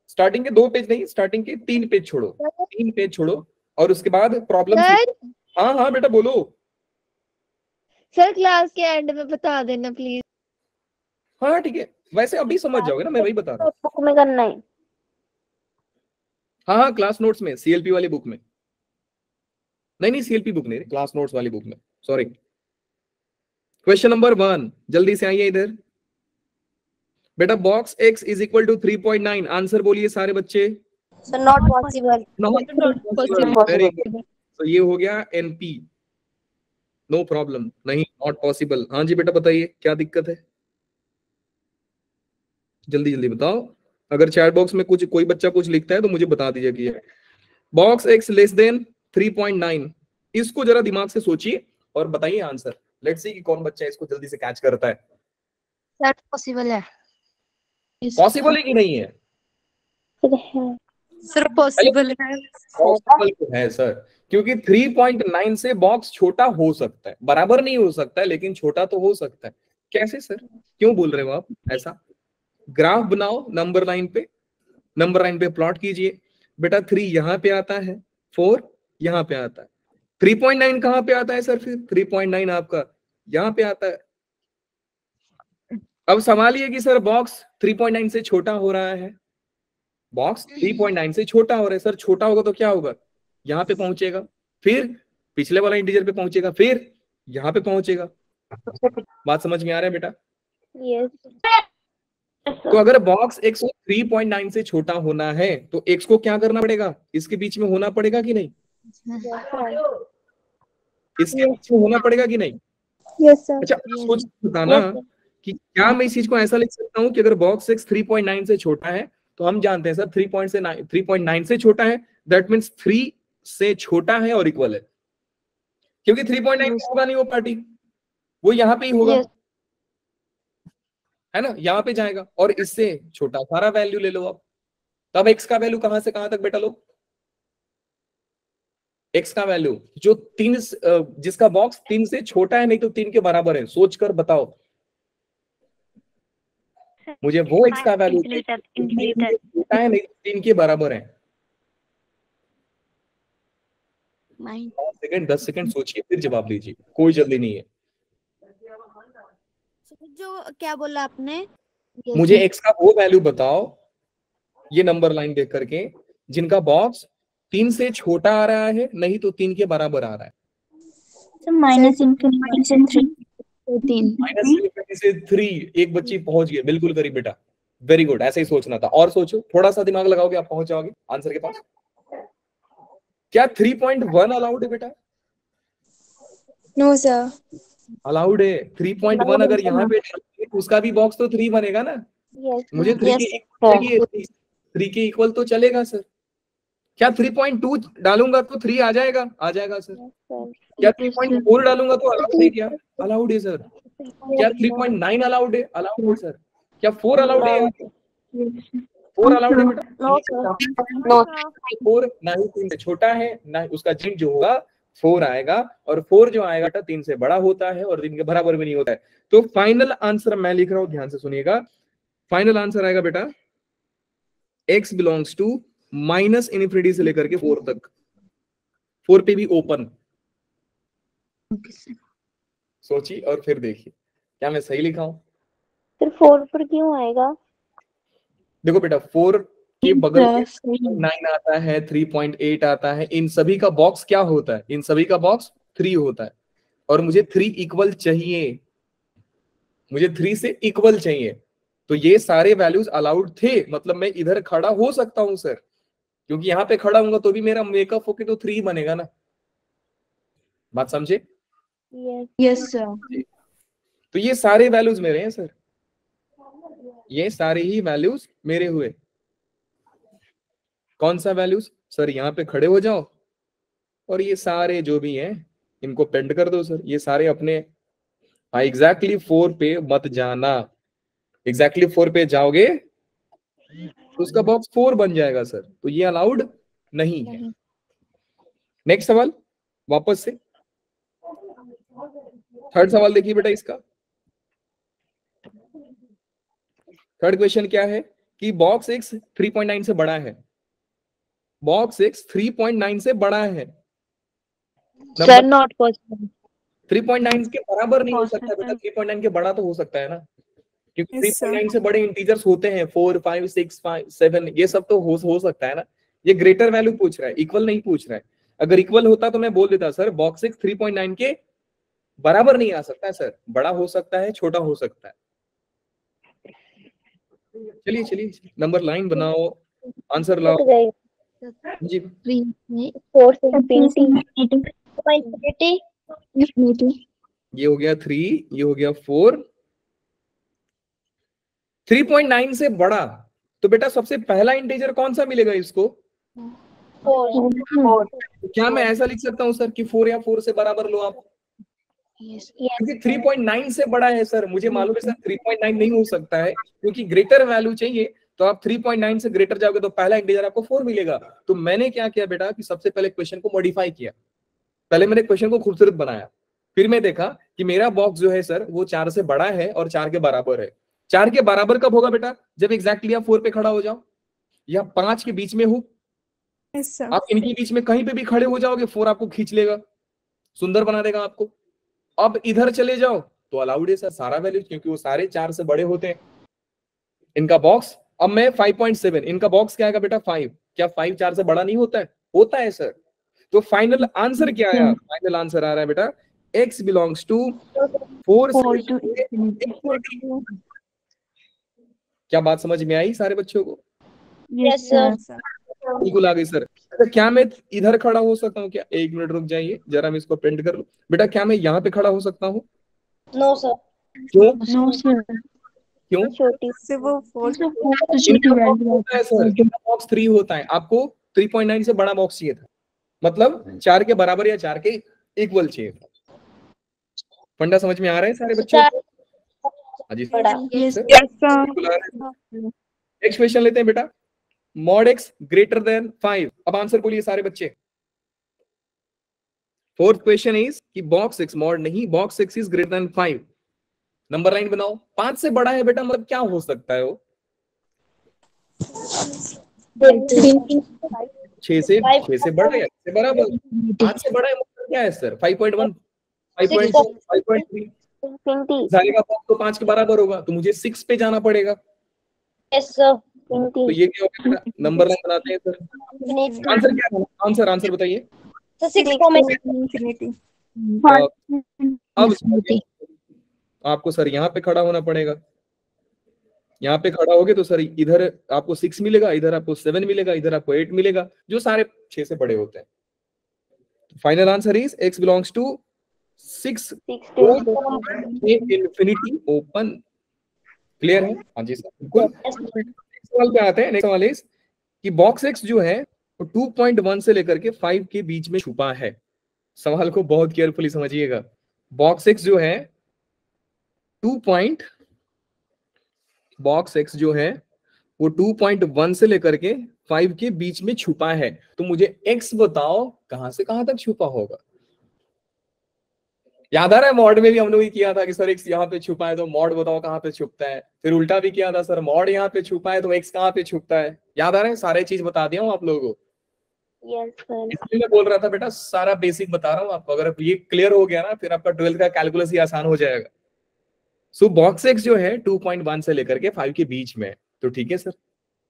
स्टार्टिंग के 2 पेज नहीं, स्टार्टिंग के 3 पेज छोड़ो, 3 पेज छोड़ो और उसके बाद प्रॉब्लम। हाँ हाँ बेटा बोलो। सर क्लास के एंड में बता देना प्लीज। हाँ ठीक है, वैसे अभी समझ जाओगे ना, मैं वही बता रहा हूँ। बुक में करना है। हाँ हाँ क्लास नोट्स में, सीएलपी वाली बुक में। नहीं सीएलपी बुक नहीं, क्लास नोट्स वाली बुक में, सॉरी। क्वेश्चन नंबर 1, जल्दी से आइए इधर बेटा। Box x is equal to 3.9, answer बोलिए सारे बच्चे। Sir not possible. Very good, तो ये हो गया एनपी, नो प्रॉब्लम, नहीं नॉट पॉसिबल। हाँ जी बेटा बताइए क्या दिक्कत है, जल्दी जल्दी बताओ। अगर चैट बॉक्स में कुछ कोई बच्चा कुछ लिखता है तो मुझे बता दीजिए कि बॉक्स x लेस देन 3.9, इसको जरा दिमाग से सोचिए और बताइए आंसर। लेट्स सी कि कौन बच्चा इसको जल्दी से कैच करता है। सर पॉसिबल है। पॉसिबल है कि नहीं है? सर पॉसिबल है। पॉसिबल तो है सर, क्योंकि 3.9 से बॉक्स छोटा हो सकता है, बराबर नहीं हो सकता है लेकिन छोटा तो हो सकता है। कैसे सर, क्यों बोल रहे हो आप ऐसा? ग्राफ बनाओ नंबर लाइन पे, नंबर लाइन पे प्लॉट कीजिए बेटा। 3 यहाँ पे आता है, 4 यहाँ पे आता है, 3.9 कहाँ पे आता है सर? फिर 3.9 आपका यहाँ पे आता है। अब संभालिए कि सर बॉक्स 3.9 से छोटा हो रहा है, बॉक्स 3.9 से छोटा हो रहा है। सर छोटा होगा तो क्या होगा? यहाँ पे पहुंचेगा, फिर पिछले वाला इंटीजर पे पहुंचेगा, फिर यहाँ पे पहुंचेगा। बात समझ में आ रहा है बेटा? यस। तो अगर बॉक्स x 3.9 से छोटा होना है तो x को क्या करना पड़ेगा? इसके बीच में होना पड़ेगा कि नहीं? इसके बीच में होना पड़ेगा कि नहीं? Yes sir. अच्छा सोच बताना कि क्या मैं इस चीज को ऐसा लिख सकता हूँ कि अगर बॉक्स x 3.9 से छोटा है तो हम जानते हैं सर 3.9 से छोटा है, दैट मीन्स 3 से छोटा है और इक्वल है, क्योंकि 3.9 होगा नहीं वो पार्टी, वो यहाँ पे ही होगा, है ना, यहाँ पे जाएगा और इससे छोटा सारा वैल्यू ले लो आप। तब x का वैल्यू कहां से कहां तक बेटा लोग? x का वैल्यू जो 3 जिसका बॉक्स 3 से छोटा है नहीं तो 3 के बराबर है, सोचकर बताओ मुझे वो x का वैल्यू छोटा है नहीं तो 3 के बराबर है। 5 सेकंड 10 सेकंड सोचिए फिर जवाब दीजिए, कोई जल्दी नहीं है। जो क्या बोला आपने? मुझे x का वो वैल्यू बताओ ये नंबर लाइन देख करके जिनका बॉक्स 3 से छोटा आ रहा है नहीं तो 3 के बराबर आ रहा है। माइनस इनफिनिटी से 3। माइनस इनफिनिटी से 3, एक बच्ची पहुंच गई, बिल्कुल करीब बेटा, वेरी गुड, ऐसे ही सोचना था। और सोचो, थोड़ा सा दिमाग लगाओगे आप पहुंच जाओगे आंसर के पास। क्या 3.1 अलाउड है बेटा? No sir. अलाउड है 3.1। अगर यहाँ पे उसका भी बॉक्स तो 3 बनेगा ना। मुझे 3 के इक्वल तो चलेगा सर। क्या 3.2 डालूंगा तो 3 आ जाएगा? आ जाएगा सर। क्या 3.4 डालूंगा तो अलाउड है? क्या अलाउड है सर? क्या 3.9 अलाउड है? अलाउड है सर। क्या 4 अलाउड है? 4 अलाउड है बेटा? 4 ना ही 3 से छोटा है ना उसका जिम जो होगा 4 आएगा, और 4 जो आएगा बेटा 3 से बड़ा होता है और 3 के बराबर भी नहीं होता है। तो फाइनल आंसर मैं लिख रहा हूं, ध्यान से सुनिएगा। फाइनल आंसर आएगा बेटा x belongs to minus infinity से लेकर के 4 तक, 4 पे भी ओपन। सोचिए और फिर देखिए क्या मैं सही लिखा हूं? फिर 4 पर क्यों आएगा? देखो बेटा 4 के बगल में 9 आता है, 3.8 आता है, इन सभी का बॉक्स क्या होता है? इन सभी का बॉक्स 3 होता है और मुझे 3 इक्वल चाहिए। मुझे 3 से इक्वल चाहिए, तो ये सारे वैल्यूज अलाउड थे, मतलब मैं इधर खड़ा हो सकता हूं सर, क्योंकि यहाँ पे खड़ा हूंगा तो भी मेरा मेकअप होके तो 3 बनेगा ना। बात समझे? Yes sir. तो ये सारे वैल्यूज मेरे हैं सर, ये सारे ही वैल्यूज मेरे हुए। कौन सा वैल्यूज सर? यहाँ पे खड़े हो जाओ और ये सारे जो भी हैं इनको पेंट कर दो सर, ये सारे अपने। हाँ एग्जैक्टली 4 पे मत जाना, एग्जैक्टली 4 पे जाओगे तो उसका बॉक्स 4 बन जाएगा सर, तो ये अलाउड नहीं है। नेक्स्ट सवाल वापस से, थर्ड सवाल देखिए बेटा इसका। थर्ड क्वेश्चन क्या है कि बॉक्स एक्स 3.9 से बड़ा है, बॉक्स एक्स 3.9 से बड़ा है, सर नॉट पॉसिबल। 3.9 के बराबर नहीं हो सकता बेटा, 3.9 के बड़ा तो हो सकता है ना, क्योंकि Yes, sir. 3.9 से बड़े इंटीजर्स होते हैं 4, 5, 6, 5, 7, ये सब तो हो सकता है ना। ये ग्रेटर वैल्यू पूछ रहा है, इक्वल नहीं पूछ रहा है। अगर इक्वल होता तो मैं बोल देता सर बॉक्स एक्स 3.9 के बराबर नहीं आ सकता है सर, बड़ा हो सकता है, छोटा हो सकता है। चलिए चलिए नंबर लाइन बनाओ, आंसर लाओ जी। 4 से इंफिनिटी। ये हो गया 3, ये हो गया 4। 3.9 से बड़ा, तो बेटा सबसे पहला इंटीजर कौन सा मिलेगा इसको? 4। तो क्या मैं ऐसा लिख सकता हूँ सर कि 4 या 4 से बराबर लो आप? क्योंकि 3.9 से बड़ा है सर, मुझे मालूम है सर 3.9 नहीं हो सकता है, क्योंकि ग्रेटर वैल्यू चाहिए, तो आप 3.9 से ग्रेटर जाओगे तो पहला इंटीजर आपको 4 मिलेगा। तो मैंने क्या किया बेटा कि सबसे पहले क्वेश्चन को मॉडिफाई किया, पहले मैंने क्वेश्चन को खूबसूरत बनाया, फिर मैं देखा कि मेरा बॉक्स जो है सर वो 4 से बड़ा है और 4 के बराबर है। 4 के बराबर कब होगा बेटा? जब एग्जैक्टली आप 4 पे खड़ा हो जाओ या 5 के बीच में हो, Yes, sir. आप इनके बीच में कहीं पे भी खड़े हो जाओगे 4 आपको खींच लेगा, सुंदर बना देगा आपको। अब इधर चले जाओ तो अलाउड है सर सारा वैल्यू, क्योंकि वो सारे 4 से बड़े होते हैं। इनका बॉक्स, अब मैं 5.7, इनका बॉक्स क्या आएगा बेटा 5, क्या 5 4 से बड़ा नहीं होता है? होता है सर। तो फाइनल आंसर क्या आया? फाइनल आंसर आ रहा है बेटा x बिलोंग्स टू 4 से infinity। क्या बात समझ में आई सारे बच्चों को? Yes sir. बिल्कुल आ गई सर। अच्छा क्या मैं इधर खड़ा हो सकता हूँ क्या? एक मिनट रुक जाइए जरा, मैं इसको प्रिंट कर लूं। बेटा क्या मैं यहाँ पे खड़ा हो सकता हूँ? No sir. क्यों? No sir. क्यों? छोटी से वो 4 इनका बॉक्स होता है सर, इनका बॉक्स 3 होता है, आपको 3.9 से बड़ा बॉक्स चाहिए था, मतलब 4 के बराबर या 4 के इक्वल चाहिए था। फंडा समझ में आ रहा है सारे बच्चों को? हाँ जी सर। नेक्स्ट क्वेश्चन लेते हैं बेटा, मॉड एक्स ग्रेटर देन 5। अब आंसर बोलिए सारे बच्चे। फोर्थ क्वेश्चन इज कि बॉक्स एक्स, मॉड नहीं, box x is greater than 5। Number line बनाओ। 5 से बड़ा है बेटा, मतलब क्या हो सकता है वो? 6 से बड़ा है, से बराबर। 5 से बड़ा है मतलब क्या है सर? 5.1, 5.2, 5.3। सारे का बॉक्स तो 5 के बराबर होगा, तो मुझे 6 पे जाना पड़ेगा। Yes sir. तो ये क्या हो गया? नंबर लाइन बनाते हैं सर। आंसर क्या है? आंसर बताइए। इंफिनिटी। अब आपको सर यहाँ पे खड़ा होना पड़ेगा। यहाँ पे खड़ा होगे तो सर इधर आपको 6 मिलेगा, इधर आपको 7 मिलेगा, इधर आपको 8 मिलेगा, जो सारे 6 से बड़े होते हैं। Final answer is x belongs to 6 infinity open. Clear है? हाँ जी सर बिल्कुल। सवाल पे आते हैं। नेक्स्ट सवाल इज कि बॉक्स एक्स जो है वो 2.1 से लेकर के 5 के बीच में छुपा है। सवाल को बहुत केयरफुली समझिएगा। बॉक्स एक्स जो है बॉक्स एक्स जो है वो 2.1 से लेकर के 5 के बीच में छुपा है, तो मुझे x बताओ कहां से कहां तक छुपा होगा? याद आ रहा है मॉड में भी हम लोग ही किया था कि सर x यहाँ पे छुपा है तो मॉड बताओ कहां पे छुपता है, फिर उल्टा भी किया था सर मॉड यहाँ पे छुपा है तो x कहां पे छुपता है। याद आ रहा है? सारे चीज बता दिया हूँ आप लोगों को। Yes sir. इसलिए मैं बोल रहा था बेटा सारा बेसिक बता रहा हूँ आपको, अगर ये क्लियर हो गया ना फिर आपका 12th का कैलकुलस ही आसान हो जाएगा। सो बॉक्स एक्स जो है 2.1 से लेकर के 5 के बीच में है, तो ठीक है सर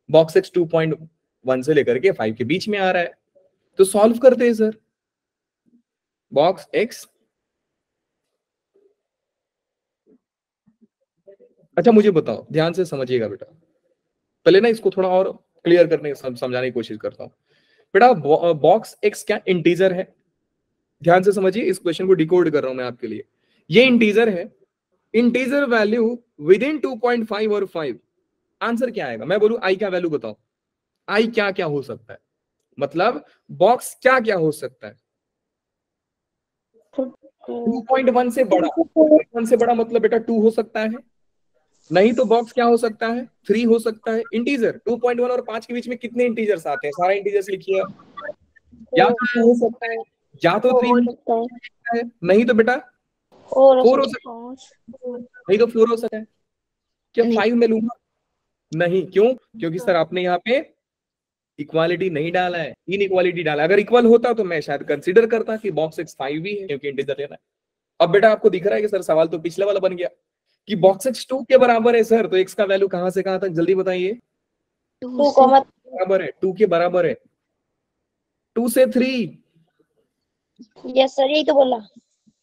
बॉक्स एक्स 2.1 से लेकर के 5 के बीच में आ रहा है, तो सॉल्व करते हैं सर। बॉक्स एक्स अच्छा मुझे बताओ, ध्यान से समझिएगा बेटा, पहले ना इसको थोड़ा और क्लियर करने समझाने की कोशिश करता हूँ। बेटा बॉक्स एक्स क्या इंटीजर है? ध्यान से समझिए, इस क्वेश्चन को डिकोड कर रहा हूं मैं आपके लिए। ये इंटीजर है, इंटीजर वैल्यू विद इन 2.5 और 5, आंसर क्या आएगा? मैं बोलूं आई का वैल्यू बताओ, आई क्या क्या हो सकता है, मतलब बॉक्स क्या क्या हो सकता है? 2.1 से बड़ा, 2.1 से बड़ा मतलब बेटा 2 हो सकता है, नहीं तो बॉक्स क्या हो सकता है? 3 हो सकता है। इंटीजर 2.1 और 5 के बीच में कितने इंटीजर्स आते हैं? सारा इंटीजर्स लिखिए। या तो 2 हो सकता है, या तो 3 हो सकता है, नहीं तो बेटा 4 हो सकता है, नहीं तो 4 हो सकता है। क्या 5 में लूंगा? नहीं, क्यों? क्योंकि सर आपने यहाँ पे इक्वालिटी नहीं डाला है, इनइक्वालिटी डाला है। अगर इक्वल होता तो मैं शायद कंसीडर करता कि बॉक्स एक्स 5 भी है, क्योंकि इंटीजर लेना है। अब बेटा आपको दिख रहा है कि सर सवाल तो पिछले वाला बन गया कि बॉक्स एक्स 2 के बराबर है सर, तो एक्स का वैल्यू कहां से कहां तक, जल्दी बताइए। 2 कॉमा बराबर है, 2 के बराबर है, 2 से 3। यस सर, यही तो बोला।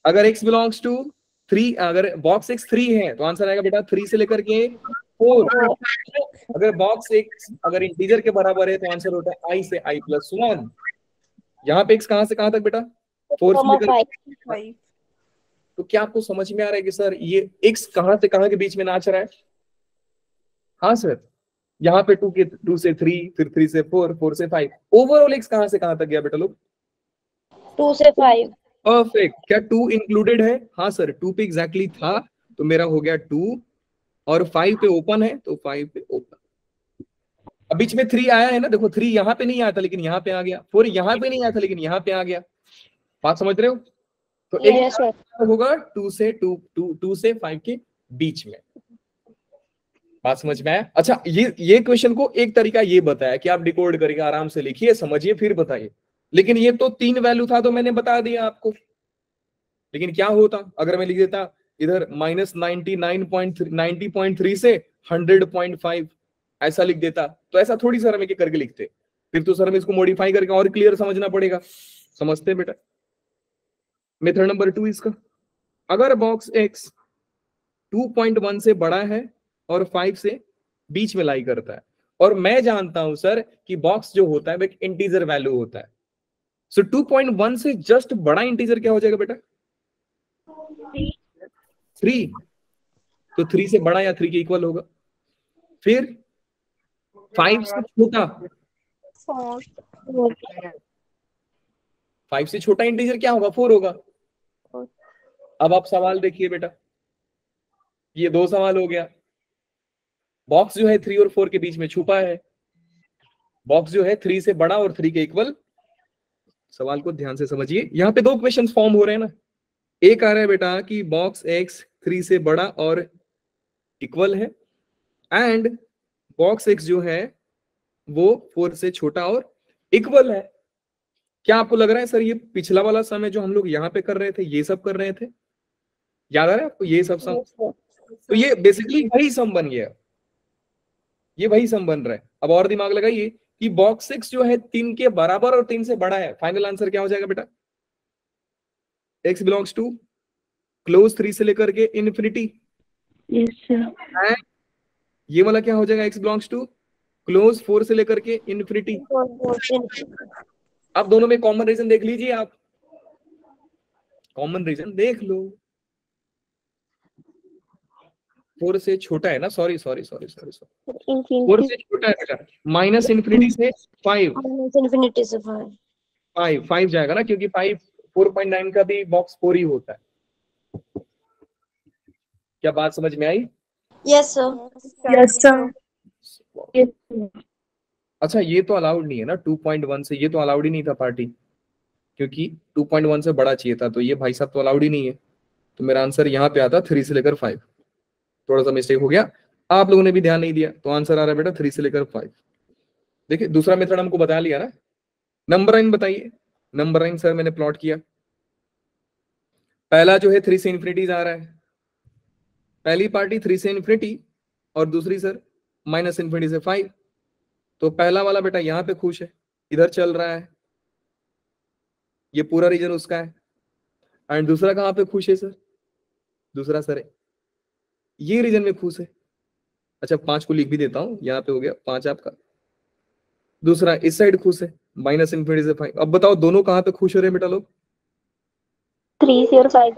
अगर x बिलोंग्स टू 3, अगर बॉक्स x 3 है तो आंसर आएगा बेटा 3 से लेकर के 4। अगर बॉक्स x अगर इंटीजर के बराबर है तो आंसर होता है i से i+1। यहाँ पे x कहां से कहां तक बेटा? 4 से लेकर 5 तो क्या आपको समझ में आ रहा है कि सर ये x कहां से कहां के बीच में नाच रहा है? हाँ सर, यहाँ पे 2 से 3, फिर 3 से 4, 4 से 5, ओवरऑल x कहां से कहां तक गया बेटा लोग? 2 से 5। परफेक्ट। क्या 2 इंक्लूडेड है? हाँ सर, 2 पे एग्जैक्टली था, तो मेरा हो गया 2, और 5 पे ओपन है तो 5 पे ओपन। अब बीच में 3 आया है ना, देखो 3 यहाँ पे नहीं आया था लेकिन यहाँ पे आ गया, 4 यहाँ पे नहीं आया था लेकिन यहाँ पे आ गया। बात समझ रहे हो? तो यस सर। एक होगा 2 से 5 के बीच में। बात समझ में आया? अच्छा, ये क्वेश्चन को एक तरीका ये बताया कि आप डिकोड करके आराम से लिखिए, समझिए, फिर बताइए। लेकिन ये तो 3 वैल्यू था तो मैंने बता दिया आपको। लेकिन क्या होता अगर मैं लिख देता इधर -90.3 से 100.5, ऐसा लिख देता? तो ऐसा थोड़ी सर हमें करके लिखते, फिर तो सर हमें इसको मॉडिफाई करके और क्लियर समझना पड़ेगा। समझते बेटा? मेथड नंबर 2 इसका, अगर बॉक्स एक्स 2.1 से बड़ा है और 5 से बीच में लाई करता है, और मैं जानता हूं सर कि बॉक्स जो होता है वो एक इंटीजर वैल्यू होता है, सो 2.1 से जस्ट बड़ा इंटीजर क्या हो जाएगा बेटा? 3। तो 3 से बड़ा या 3 के इक्वल होगा। फिर 5 से छोटा, 5 से छोटा इंटीजर क्या होगा? 4 होगा। अब आप सवाल देखिए बेटा, ये 2 सवाल हो गया। बॉक्स जो है 3 और 4 के बीच में छुपा है, बॉक्स जो है 3 से बड़ा और 3 के इक्वल। सवाल को ध्यान से समझिए, यहाँ पे 2 क्वेश्चन फॉर्म हो रहे हैं ना। एक आ रहा है बेटा कि बॉक्स एक्स 3 से बड़ा और इक्वल है, एंड बॉक्स एक्स जो है वो 4 से छोटा और इक्वल है। क्या आपको लग रहा है सर ये पिछला वाला सम है जो हम लोग यहाँ पे कर रहे थे, ये सब कर रहे थे? याद आ रहा है आपको ये सब सम? तो ये बेसिकली वही सम बन गया, ये वही सम बन रहा है। अब और दिमाग लगाइए कि बॉक्स 6 जो है 3 के बराबर और 3 से बड़ा है, फाइनल आंसर क्या हो जाएगा बेटा? x बिलोंग्स टू क्लोज 3 से लेकर के इन्फिनिटी। Yes sir. ये वाला क्या हो जाएगा? x बिलोंग्स टू क्लोज 4 से लेकर के इन्फिनिटी। अब दोनों में कॉमन रीजन देख लीजिए आप, कॉमन रीजन देख लो। 4 से छोटा है ना, सॉरी 4 से छोटा है बेटा, माइनस इन्फिनिटी से 5, इन्फिनिटी से 5। 5 जाएगा ना, क्योंकि 5 4.9 का भी बॉक्स 4 ही होता है। क्या बात समझ में आई? Yes sir. Yes sir. अच्छा, ये तो अलाउड नहीं है ना 2.1 से, ये तो अलाउड ही नहीं था पार्टी, क्योंकि 2.1 से बड़ा चाहिए था, तो ये भाई साहब तो अलाउड ही नहीं है। तो मेरा आंसर यहाँ पे आता 3 से लेकर 5। थोड़ा सा मिस्टेक हो गया, आप लोगों ने भी ध्यान नहीं दिया, तो आंसर आ रहा है बेटा 3 से लेकर 5। देखिए दूसरा मेथड हमको बता लिया ना। नंबर लाइन बताइए, नंबर लाइन सर मैंने प्लॉट किया। पहला जो है 3 से इन्फिनिटी आ रहा है, पहली पार्टी 3 से इन्फिनिटी और दूसरी सर माइनस इन्फिनिटी से 5। तो पहला वाला बेटा यहाँ पे खुश है, इधर चल रहा है, ये पूरा रीजन उसका है। एंड दूसरा कहाँ पे खुश है सर? दूसरा सर ये रीजन में खुश है, अच्छा 5 को लिख भी देता हूँ, यहाँ पे हो गया 5 आपका। दूसरा इस साइड खुश है, माइनस इन्फिनिटी से 5। अब बताओ दोनों कहाँ पे खुश हो रहे हैं बेटा लोग? 3 से और 5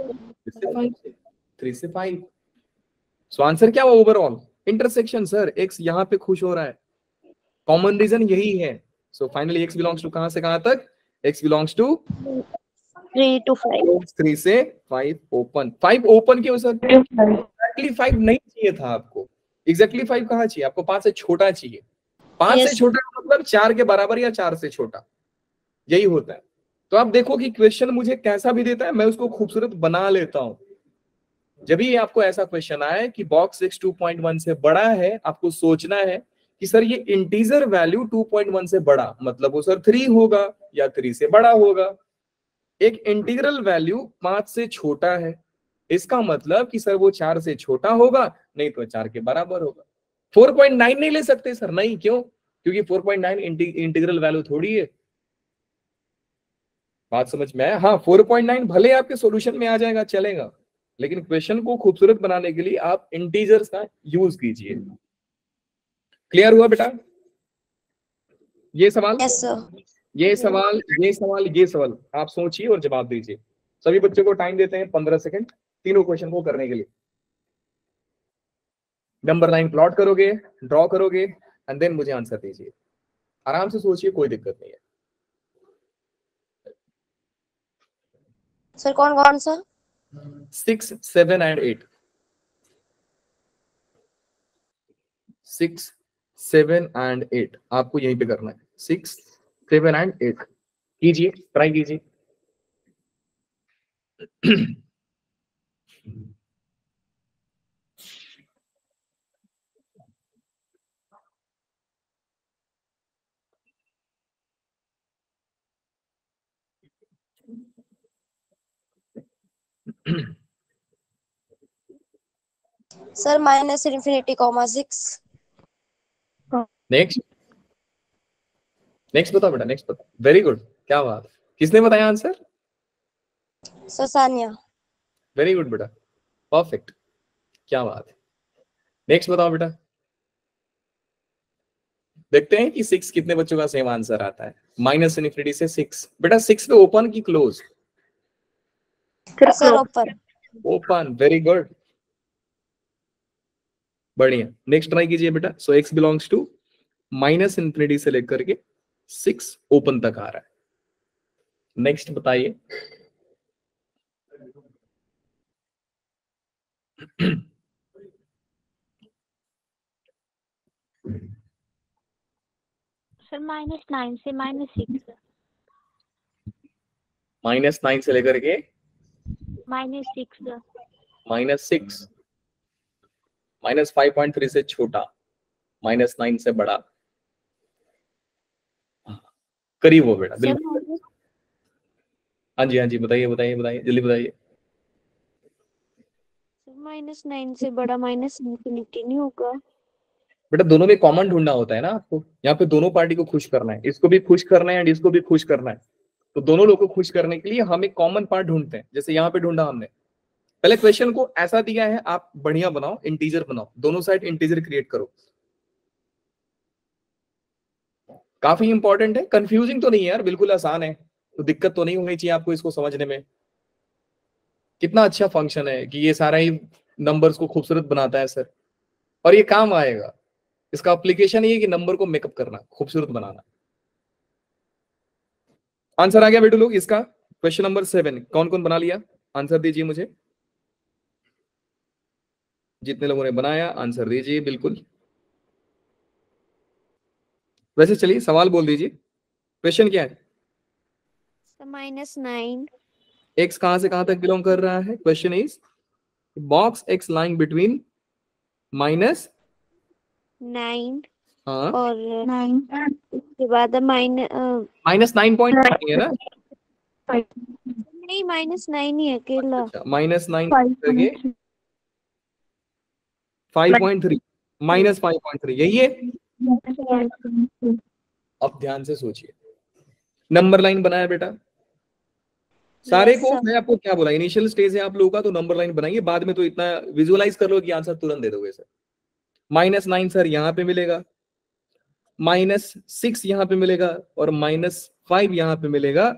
से। 3 से 5। सो आंसर क्या हुआ ओवरऑल? इंटरसेक्शन सर, एक्स यहाँ पे खुश हो रहा है, कॉमन रीजन यही है। So finally x belongs to कहां से कहां तक? X belongs to 3 to 5। 3 से 5 ओपन। 5 ओपन क्यों सर? एग्जैक्टली 5 नहीं चाहिए था आपको। एग्जैक्टली 5 कहाँ चाहिए आपको? 5 से छोटा चाहिए। 5 से छोटा मतलब 4 के बराबर या 4 से छोटा, यही होता है। तो आप देखो कि क्वेश्चन मुझे कैसा भी देता है, मैं उसको खूबसूरत बना लेता हूं। जब भी आपको ऐसा क्वेश्चन आए कि बॉक्स x 2.1 से बड़ा है, आपको सोचना है कि सर ये इंटीजर वैल्यू 2.1 से बड़ा, मतलब वो सर 3 होगा या 3 से बड़ा होगा। एक इंटीग्रल वैल्यू 5 से छोटा है, इसका मतलब कि सर वो 4 से छोटा होगा, नहीं तो 4 के बराबर होगा। 4.9 नहीं ले सकते सर, नहीं, क्यों? क्योंकि 4.9 इंटीग्रल वैल्यू थोड़ी है। बात समझ में आया? हाँ, 4.9 भले आपके सॉल्यूशन में आ जाएगा, चलेगा, लेकिन क्वेश्चन को खूबसूरत बनाने के लिए आप इंटीजर्स का यूज कीजिए। क्लियर हुआ बेटा? ये सवाल, यस सर। ये सवाल, ये सवाल, ये सवाल आप सोचिए और जवाब दीजिए। सभी बच्चों को टाइम देते हैं 15 सेकंड तीनों क्वेश्चन को करने के लिए। नंबर लाइन प्लॉट करोगे, ड्रॉ करोगे एंड देन मुझे आंसर दीजिए। आराम से सोचिए, कोई दिक्कत नहीं है। सर कौन कौन सा? 6, 7 एंड 8। 6, 7 एंड 8 आपको यहीं पे करना है। 6, 7 एंड 8 कीजिए, ट्राई कीजिए। Sir minus infinity comma 6। Next, next बताओ बेटा, नेक्स्ट बताओ। वेरी गुड, क्या बात। किसने बताया answer? Sir Sania. Very good बेटा, परफेक्ट, क्या बात है। नेक्स्ट बताओ बेटा। देखते हैं कि 6 कितने बच्चों का सेम आंसर आता है। माइनस इन्फिनिटी से 6। बेटा 6 पे ओपन की close? Sir open. Open, very good, बढ़िया। नेक्स्ट ट्राई कीजिए बेटा। So x belongs to minus infinity से लेकर के 6 ओपन तक आ रहा है। नेक्स्ट बताइए। सर -9 से -6। -9 से लेकर के -6। -6, -5.3 से छोटा, -9 से बड़ा, करीब हो बेटा, बिल्कुल। हाँ जी, हाँ जी, बताइए बताइए बताइए, जल्दी बताइए। -9 से बड़ा माइनस इन्फिनिटी नहीं होगा? बेटा दोनों में कॉमन ढूंढना होता है ना आपको। यहाँ पे दोनों पार्टी को खुश करना है, इसको भी खुश करना है एंड इसको भी खुश करना है। तो दोनों लोगों को खुश करने के लिए हम एक कॉमन पार्ट ढूंढते हैं। जैसे यहाँ पे ढूंढा हमने। पहले क्वेश्चन को ऐसा दिया है, आप बढ़िया बनाओ, इंटीजर बनाओ, दोनों साइड इंटीजर क्रिएट करो। काफी इंपॉर्टेंट है, कंफ्यूजिंग तो नहीं है यार, बिल्कुल आसान है, तो दिक्कत तो नहीं होनी चाहिए आपको इसको समझने में। कितना अच्छा फंक्शन है कि ये सारा ही नंबर्स को खूबसूरत बनाता है सर, और ये काम आएगा। इसका एप्लीकेशन ये है कि नंबर को मेकअप करना, खूबसूरत बनाना। आंसर आ गया बेटू लोग इसका? क्वेश्चन नंबर 7 कौन कौन बना लिया? आंसर दीजिए मुझे। जितने लोगों ने बनाया आंसर दीजिए बिल्कुल। वैसे चलिए सवाल बोल दीजिए, क्वेश्चन क्या है? -9। एक्स कहां से कहां तक बिलोंग कर रहा है? Question is box x lying between -9 हाँ और 9 उसके बाद -9 है ना? नहीं -9 ही है अकेला। अच्छा -9 करके 5.3 -5.3 यही है। अब ध्यान से सोचिए, नंबर लाइन बनाया बेटा सारे Yes, को। sir. मैं आपको क्या बोला, इनिशियल स्टेज है आप लोगों का, तो नंबर लाइन बनाइए, बाद में तो इतना विजुअलाइज कर लो कि आंसर तुरंत दे दोगे सर। -9 सर यहाँ पे मिलेगा, -6 यहाँ पे मिलेगा और -5 यहाँ पे मिलेगा।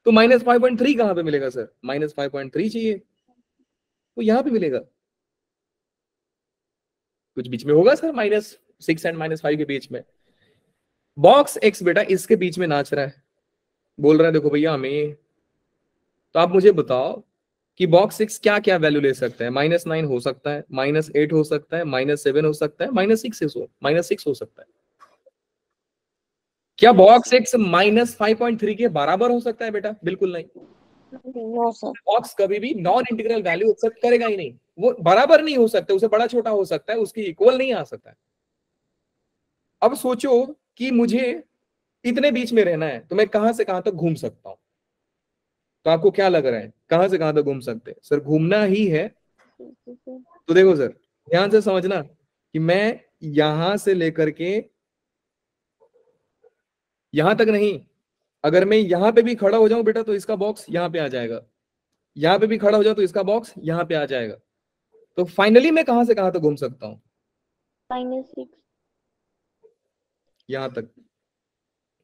तो -5.3 कहाँ पे मिलेगा सर? -5.3 चाहिए, वो यहाँ पे मिलेगा। कुछ बीच में होगा सर -6 एंड -5 के बीच में। बॉक्स एक्स बेटा इसके बीच में नाच रहा है, बोल रहा है देखो भैया हमें। तो आप मुझे बताओ कि बॉक्स एक्स क्या क्या वैल्यू ले सकता है? -9 हो सकता है, -8 हो सकता है, -7 हो सकता है, -6 हो सकता है। क्या बॉक्स एक्स -5.3 के बराबर हो सकता है बेटा? बिल्कुल नहीं। No sir. बॉक्स कभी भी नॉन इंटीग्रल वैल्यू एक्सेप्ट करेगा ही नहीं, वो बराबर नहीं हो सकता, उसे बड़ा छोटा हो सकता है, उसकी इक्वल नहीं आ सकता है। अब सोचो कि मुझे इतने बीच में रहना है, तो मैं कहां से कहां तक घूम सकता हूं? तो आपको क्या लग रहा है कहां से कहां तक घूम सकते हैं? सर घूमना ही है। तो देखो सर ध्यान से समझना कि मैं यहां से लेकर के यहां तक नहीं, अगर मैं यहां पे भी खड़ा हो जाऊं बेटा तो इसका बॉक्स यहां पे आ जाएगा, यहां पे भी खड़ा हो जाऊं तो इसका बॉक्स यहां पे आ जाएगा। तो फाइनली मैं कहां से कहां तक घूम सकता हूं? -6। यहां तक।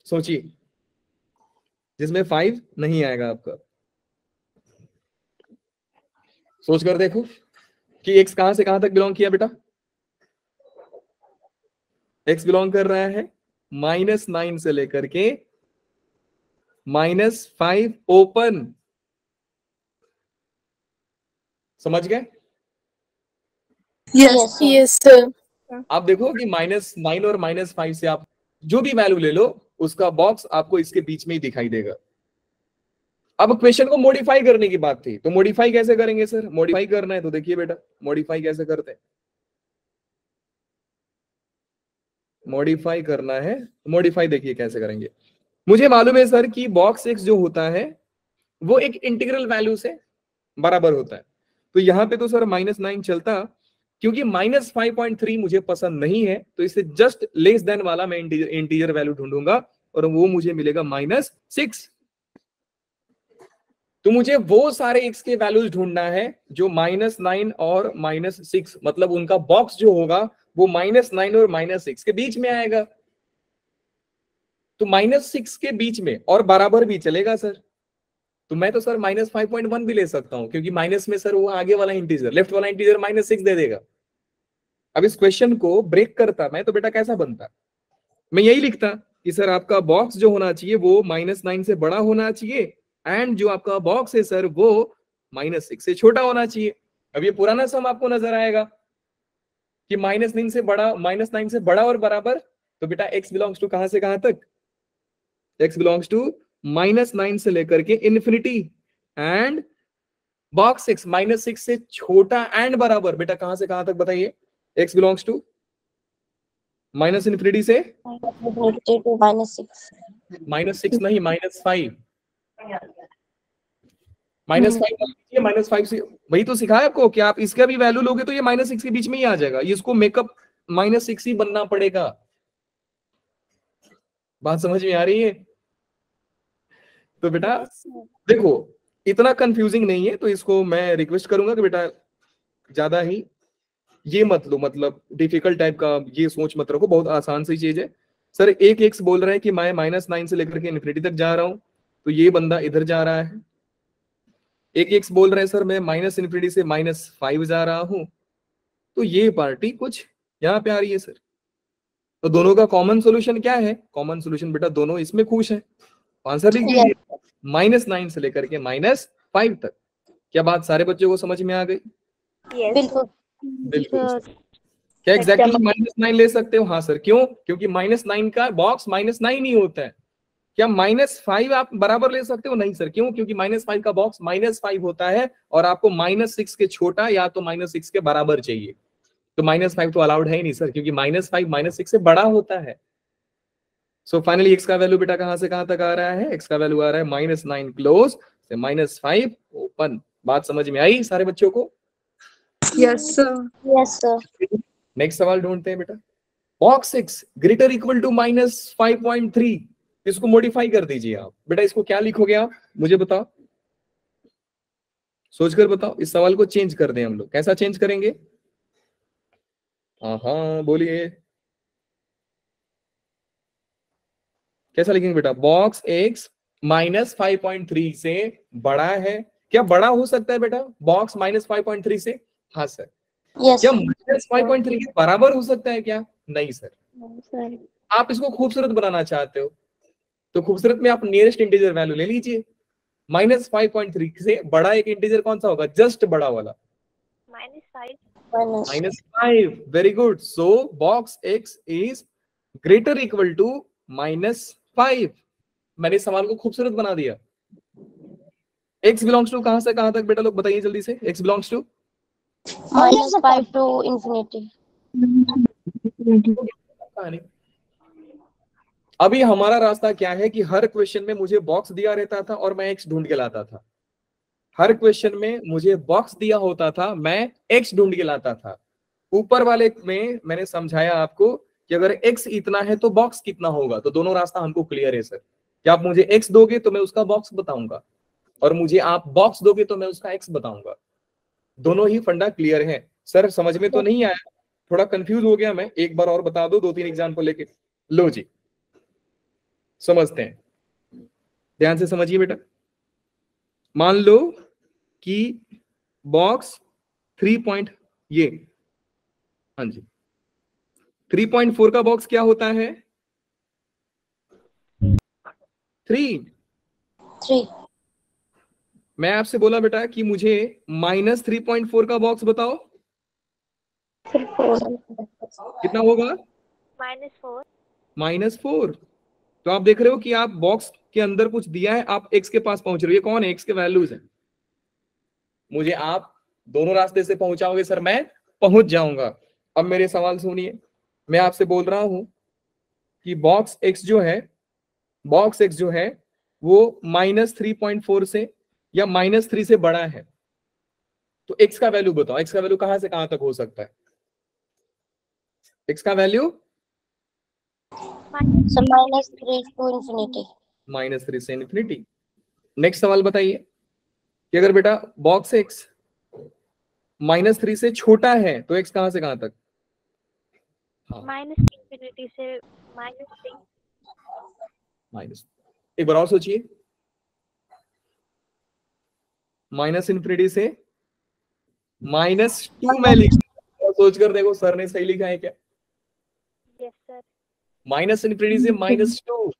सोचिए, जिसमें 5 नहीं आएगा आपका। सोच कर देखो कि x कहां से कहां तक बिलोंग किया बेटा? x बिलोंग कर रहा है -9 से लेकर के -5 ओपन। समझ गए? Yes yes sir. आप देखो कि -9 और -5 से आप जो भी वैल्यू ले लो उसका बॉक्स आपको इसके बीच में ही दिखाई देगा। अब क्वेश्चन को मॉडिफाई करने की बात थी, तो मॉडिफाई कैसे करेंगे सर? मॉडिफाई करना है तो देखिए बेटा मॉडिफाई कैसे करते हैं। मॉडिफाई करना है, मॉडिफाई देखिए कैसे करेंगे। मुझे मालूम है सर कि बॉक्स एक्स जो होता है वो एक इंटीग्रल वैल्यू से बराबर होता है। तो यहां पे तो सर -9 चलता, क्योंकि -5.3 मुझे पसंद नहीं है, तो इससे जस्ट लेस देन वाला मैं इंटीजर वैल्यू ढूंढूंगा और वो मुझे मिलेगा -6। तो मुझे वो सारे x के वैल्यूज ढूंढना है जो -9 और -6, मतलब उनका बॉक्स जो होगा वो -9 और -6 के बीच में आएगा। तो -6 के बीच में और बराबर भी चलेगा सर। तो मैं तो सर -5.1 भी ले सकता हूं, क्योंकि माइनस में सर वो आगे वाला इंटीजर, लेफ्ट वाला इंटीजर -6 दे देगा। अब इस क्वेश्चन को ब्रेक करता मैं तो बेटा कैसा बनता? मैं यही लिखता कि सर आपका बॉक्स जो होना चाहिए वो -9 से बड़ा होना चाहिए, एंड जो आपका बॉक्स है सर वो -6 से छोटा होना चाहिए। अब ये पुराना सम आपको नजर आएगा कि -9 से बड़ा, -9 से बड़ा और बराबर। तो बेटा x बिलोंग्स टू कहां से कहां तक? x बिलोंग्स टू -9 से लेकर के इन्फिनिटी, एंड बॉक्स x -6 से छोटा एंड बराबर। बेटा कहां से कहां तक बताइए? x बिलोंग्स टू -इन्फिनिटी से -6 -6 नहीं, -5। -5 से वही तो सिखाया आपको कि आप इसका भी वैल्यू लोगे तो ये -6 के बीच में ही आ जाएगा, ये इसको मेकअप -6 ही बनना पड़ेगा। बात समझ में आ रही है? तो बेटा देखो इतना कंफ्यूजिंग नहीं है, तो इसको मैं रिक्वेस्ट करूंगा कि बेटा ज्यादा ही ये मत लो, मतलब डिफिकल्ट टाइप का ये सोच मत रखो, बहुत आसान सी चीज है। सर एक एक्स बोल रहा है कि मैं -9 से लेकर के इन्फिनिटी तक जा रहा हूं, तो ये बंदा इधर जा रहा है। एक एक्स बोल रहे हैं सर मैं -इन्फिनिटी से -5 जा रहा हूं, तो ये पार्टी कुछ यहाँ पे आ रही है सर। तो दोनों का कॉमन सोल्यूशन क्या है? कॉमन सोल्यूशन बेटा दोनों इसमें खुश है। आंसर लिख दीजिए -9 से लेकर के -5 तक। क्या बात सारे बच्चों को समझ में आ गई? बिल्कुल। बिल्कुल। सर क्या एग्जैक्टली -9 ले सकते हो? हाँ सर। क्यों? क्योंकि -9 का बॉक्स -9 ही होता है। क्या -5 आप बराबर ले सकते हो? नहीं सर। क्यों? क्योंकि -5 का बॉक्स -5 होता है और आपको -6 के छोटा या तो -6 के बराबर चाहिए। तो -5 तो अलाउड है ही नहीं सर, क्योंकि -5 -6 से बड़ा होता है। सो फाइनली x का वैल्यू बेटा कहां से कहां तक आ रहा है? x का वैल्यू आ रहा है -9 क्लोज से -5 ओपन। बात समझ में आई सारे बच्चों को? Yes sir. Yes sir. Next सवाल ढूंढते हैं बेटा। Box x greater equal to -5.3, इसको मॉडिफाई कर दीजिए आप। बेटा इसको क्या लिखोगे आप? मुझे बताओ, सोचकर बताओ। इस सवाल को चेंज कर दें हम लोग। कैसा चेंज करेंगे? हाँ बोलिए, कैसा लिखेंगे बेटा? बॉक्स एक्स -5.3 से बड़ा है। क्या बड़ा हो सकता है बेटा बॉक्स -5.3 से? हाँ सर। यस क्या -5.3 के बराबर हो सकता है क्या? नहीं सर। सर आप इसको खूबसूरत बनाना चाहते हो तो खूबसूरत में आप नियरेस्ट इंटीजर वैल्यू ले लीजिए। -5.3 से बड़ा एक इंटीजर कौन सा होगा? जस्ट बड़ा वाला, -5। -5। Very good. So box x is greater equal to -5। मैंने इस सवाल को खूबसूरत बना दिया। x बिलोंग्स टू कहां से कहां तक बेटा लोग बताइए जल्दी से। x belongs to -5 to infinity। कहानी। अभी हमारा रास्ता क्या है कि हर क्वेश्चन में मुझे बॉक्स दिया रहता था और मैं x ढूंढ के लाता था। हर क्वेश्चन में मुझे बॉक्स दिया होता था, मैं x ढूंढ के लाता था। ऊपर वाले में मैंने समझाया आपको कि अगर x इतना है तो बॉक्स कितना होगा, तो दोनों रास्ता हमको क्लियर है सर। कि आप मुझे x दोगे तो मैं उसका बॉक्स बताऊंगा, और मुझे आप बॉक्स दोगे तो मैं उसका x बताऊंगा। दोनों ही फंडा क्लियर है सर। समझ में तो नहीं आया, थोड़ा कंफ्यूज हो गया मैं, एक बार और बता दो 2-3 एग्जाम्पल लेके। लो जी समझते हैं, ध्यान से समझिए बेटा। मान लो कि बॉक्स 3 पॉइंट, ये हाँ जी 3.4 का बॉक्स क्या होता है? 3। मैं आपसे बोला बेटा कि मुझे -3.4 का बॉक्स बताओ, कितना होगा? -4। तो आप देख रहे हो कि आप बॉक्स के अंदर कुछ दिया है, आप x के पास पहुंच रहे हो। ये कौन है? x के वैल्यूज है। मुझे आप दोनों रास्ते से पहुंचाओगे सर, मैं पहुंच जाऊंगा। अब मेरे सवाल सुनिए, मैं आपसे बोल रहा हूं कि बॉक्स x जो है वो -3.4 से या -3 से बड़ा है, तो x का वैल्यू बताओ। x का वैल्यू कहां से कहां तक हो सकता है? x का वैल्यू So -3 to infinity। -3 से इन्फिनिटी। नेक्स्ट सवाल बताइए कि अगर बेटा बॉक्स x -3 से छोटा है तो x कहां से कहां तक? हाँ -infinity से -3। माइनस। एक बार और सोचिए, -इन्फिनिटी से -2 में लिखा, सोचकर देखो सर ने सही लिखा है क्या? Yes sir. -इन्फिनिटी से -2।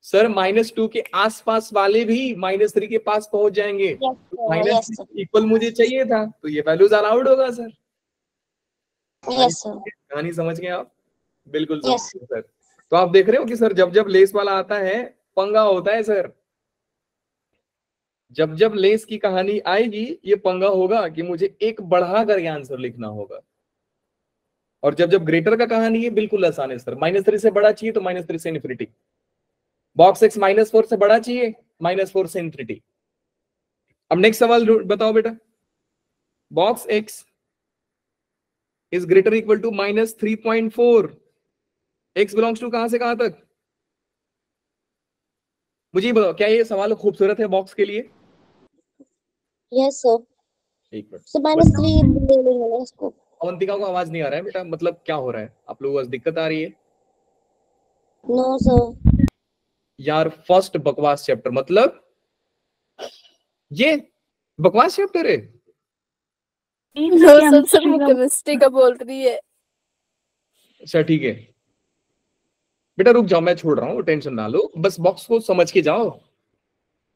सर -2 के आसपास वाले भी -3 के पास पहुंच जाएंगे। Yes sir. इक्वल मुझे चाहिए था, तो ये वैल्यूज अलाउड होगा सर। Yes sir. कहानी समझ गए आप? बिल्कुल Yes. समझ गए सर। तो आप देख रहे हो कि सर जब जब लेस वाला आता है पंगा होता है सर। जब जब लेस की कहानी आएगी ये पंगा होगा कि मुझे एक बढ़ा करके आंसर लिखना होगा। और जब जब ग्रेटर का कहानी है बिल्कुल आसान है सर। -3 से बड़ा चाहिए तो -3 से इन्फिनिटी। बॉक्स x -4 से बड़ा चाहिए, -4 से इन्फिनिटी। अब नेक्स्ट सवाल बताओ बेटा, box x is greater equal to -3.4। x belongs to कहां से कहां तक? मुझे बताओ, क्या ये सवाल खूबसूरत है बॉक्स के लिए? Yes sir. एक मिनट, So -3 ले लेंगे ना इसको। अवंतिका को आवाज नहीं आ रहा है बेटा, मतलब क्या हो रहा है? आप लोगों को दिक्कत आ रही है? No sir. यार फर्स्ट बकवास चैप्टर, मतलब ये बकवास चैप्टर है? नो सर वो केमिस्ट्री का बोल रही है। अच्छा ठीक है बेटा, रुक जाओ, मैं छोड़ रहा हूँ, टेंशन ना लो, बस बॉक्स को समझ के जाओ।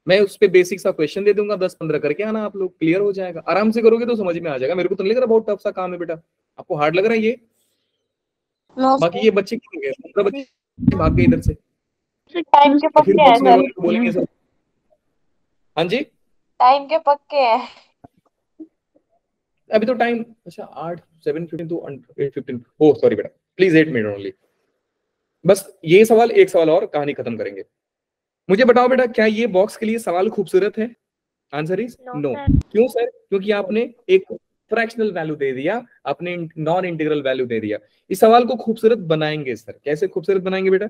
मैं उस पे बेसिक सा क्वेश्चन दे दूंगा, 10-15 करके आना, आप लोग क्लियर हो जाएगा। आराम से करोगे तो समझ में आ जाएगा। मेरे को तो नहीं लग रहा बहुत टफ सा काम है बेटा, आपको हार्ड लग रहा है ये? नो बाकी सर। ये बच्चे क्यों गए? 15 बच्चे भाग गए इधर से, टाइम के तो फिर पक्के हैं बॉक्स में सर। बोलेंगे सर। हाँ जी टाइम के पक्के हैं। अभी तो टाइम, अच्छा 8:07:15 टू 8:15। ओह सॉरी बेटा, प्लीज 8 मिनट ओनली। बस ये सवाल, एक सवाल और, कहानी खत्म करेंगे। मुझे बताओ बेटा, क्या ये बॉक्स के लिए सवाल खूबसूरत है? Answer is no. क्यों सर? क्योंकि आपने एक फ्रैक्शनल वैल्यू दे दिया, आपने नॉन इंटीग्रल वैल्यू दे दिया। इस सवाल को खूबसूरत बनाएंगे सर, कैसे खूबसूरत बनाएंगे बेटा?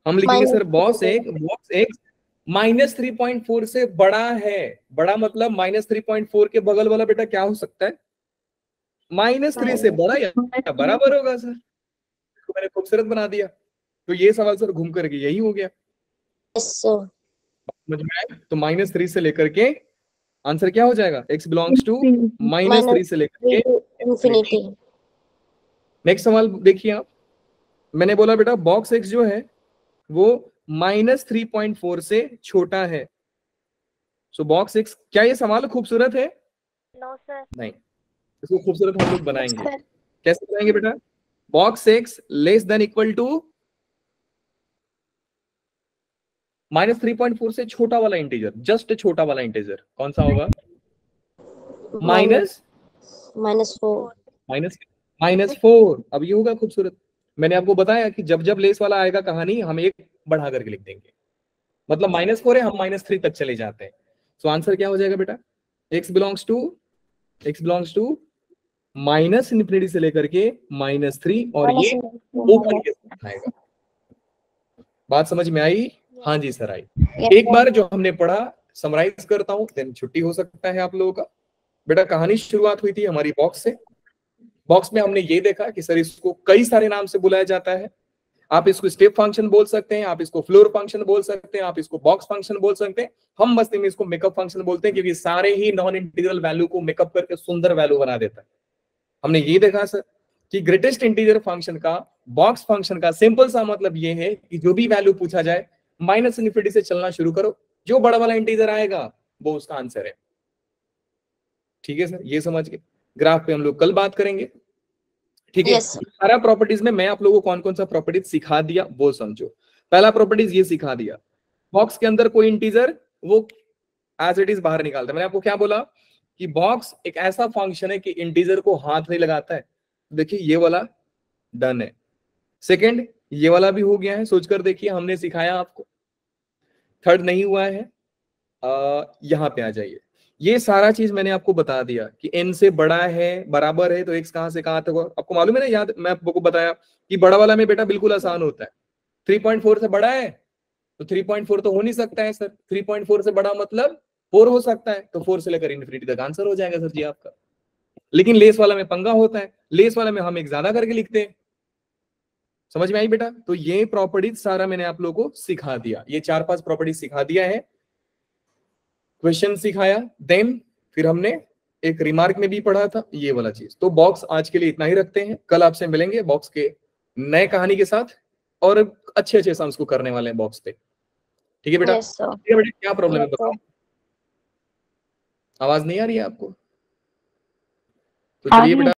हम लिखेंगे सर बॉक्स एक -3.4 से बड़ा है। बड़ा मतलब -3.4 के बगल वाला बेटा क्या हो सकता है? -3 से बड़ा या बराबर होगा सर। तो मैंने खूबसूरत बना दिया। तो ये सवाल सर घूम करके यही हो गया। Yes sir. समझ में आया? तो -3 से लेकर के आंसर क्या हो जाएगा? x बिलोंग्स टू -3 से लेकर के इंफिनिटी। नेक्स्ट सवाल देखिए आप। मैंने बोला बेटा बॉक्स x जो है वो -3.4 से छोटा है। सो बॉक्स x, क्या ये सवाल खूबसूरत है? No sir. नहीं, इसको खूबसूरत हम लोग बनाएंगे। कैसे बनाएंगे बेटा? Box x less than equal to -3.4 से छोटा वाला इंटीजर, जस्ट छोटा वाला इंटीजर कौन सा होगा? -4। अब ये होगा खूबसूरत। मैंने आपको बताया कि जब जब लेस वाला आएगा कहानी हम एक बढ़ा करके लिख देंगे। मतलब -4 है, हम -3 तक चले जाते हैं। सो आंसर क्या हो जाएगा बेटा? x बिलोंग्स टू -∞ से लेकर के -3 और ये ऊपर के साथ आएगा। बात समझ में आई? हाँ जी सर आई। एक बार जो हमने पढ़ा समराइज करता हूं, देन छुट्टी हो सकता है आप लोगों का। बेटा कहानी शुरुआत हुई थी हमारी बॉक्स से। बॉक्स में हमने ये देखा कि सर इसको कई सारे नाम से बुलाया जाता है। आप इसको स्टेप फंक्शन बोल सकते हैं, आप इसको फ्लोर फंक्शन बोल सकते हैं, आप इसको बॉक्स फंक्शन बोल सकते हैं। हम मस्ती में इसको मेकअप फंक्शन बोलते हैं क्योंकि सारे ही नॉन इंटीग्रल वैल्यू को मेकअप करके सुंदर वैल्यू बना देता है। हमने ये देखा सर कि ग्रेटेस्ट इंटीजर फंक्शन का, बॉक्स फंक्शन का सिंपल सा मतलब ये है कि जो भी वैल्यू पूछा जाए -∞ से चलना शुरू करो, जो बड़ा वाला इंटीजर आएगा वो उसका आंसर है। ठीक है सर, ये समझ गए। ग्राफ पे हम लोग कल बात करेंगे। ठीक है। सारा प्रॉपर्टीज में मैं आप लोगों को कौन कौन सा प्रॉपर्टीज सिखा दिया वो समझो। पहला प्रॉपर्टीज ये सिखा दिया, बॉक्स के अंदर कोई इंटीजर वो एज इट इज बाहर निकालता है। मैंने आपको क्या बोला कि बॉक्स एक ऐसा फंक्शन है कि इंटीजर को हाथ नहीं लगाता है। देखिए ये वाला डन है। सेकंड ये वाला भी हो गया है, सोचकर देखिए हमने सिखाया आपको। थर्ड नहीं हुआ है, यहां पे आ जाइए। ये सारा चीज मैंने आपको बता दिया कि n से बड़ा है, बराबर है, तो x कहां से कहां तक होगा आपको मालूम है ना। याद मैं आपको बताया कि बड़ा वाला में बेटा बिल्कुल आसान होता है। 3.4 से बड़ा है तो 3.4 तो हो नहीं सकता है सर। 3.4 से बड़ा मतलब 4 हो सकता है, तो 4 से लेकर इन्फिनिटी तक आंसर हो जाएगा सर जी आपका। लेकिन लेस वाला में पंगा होता है, लेस वाला में हम एक ज्यादा करके लिखते हैं। समझ में आई बेटा? तो ये प्रॉपर्टीज सारा मैंने आप लोगों को सिखा दिया, ये 4-5 प्रॉपर्टीज सिखा दिया है, क्वेश्चन सिखाया, देन फिर हमने एक रिमार्क में भी पढ़ा था ये वाला चीज। तो बॉक्स आज के लिए इतना ही रखते हैं, कल आपसे मिलेंगे बॉक्स के नए कहानी के साथ और अच्छे अच्छे सम्स को करने वाले हैं बॉक्स पे। ठीक है बेटा? ठीक है बेटा, क्या प्रॉब्लम है बताओ? आवाज नहीं आ रही है आपको? तो चलिए बेटा।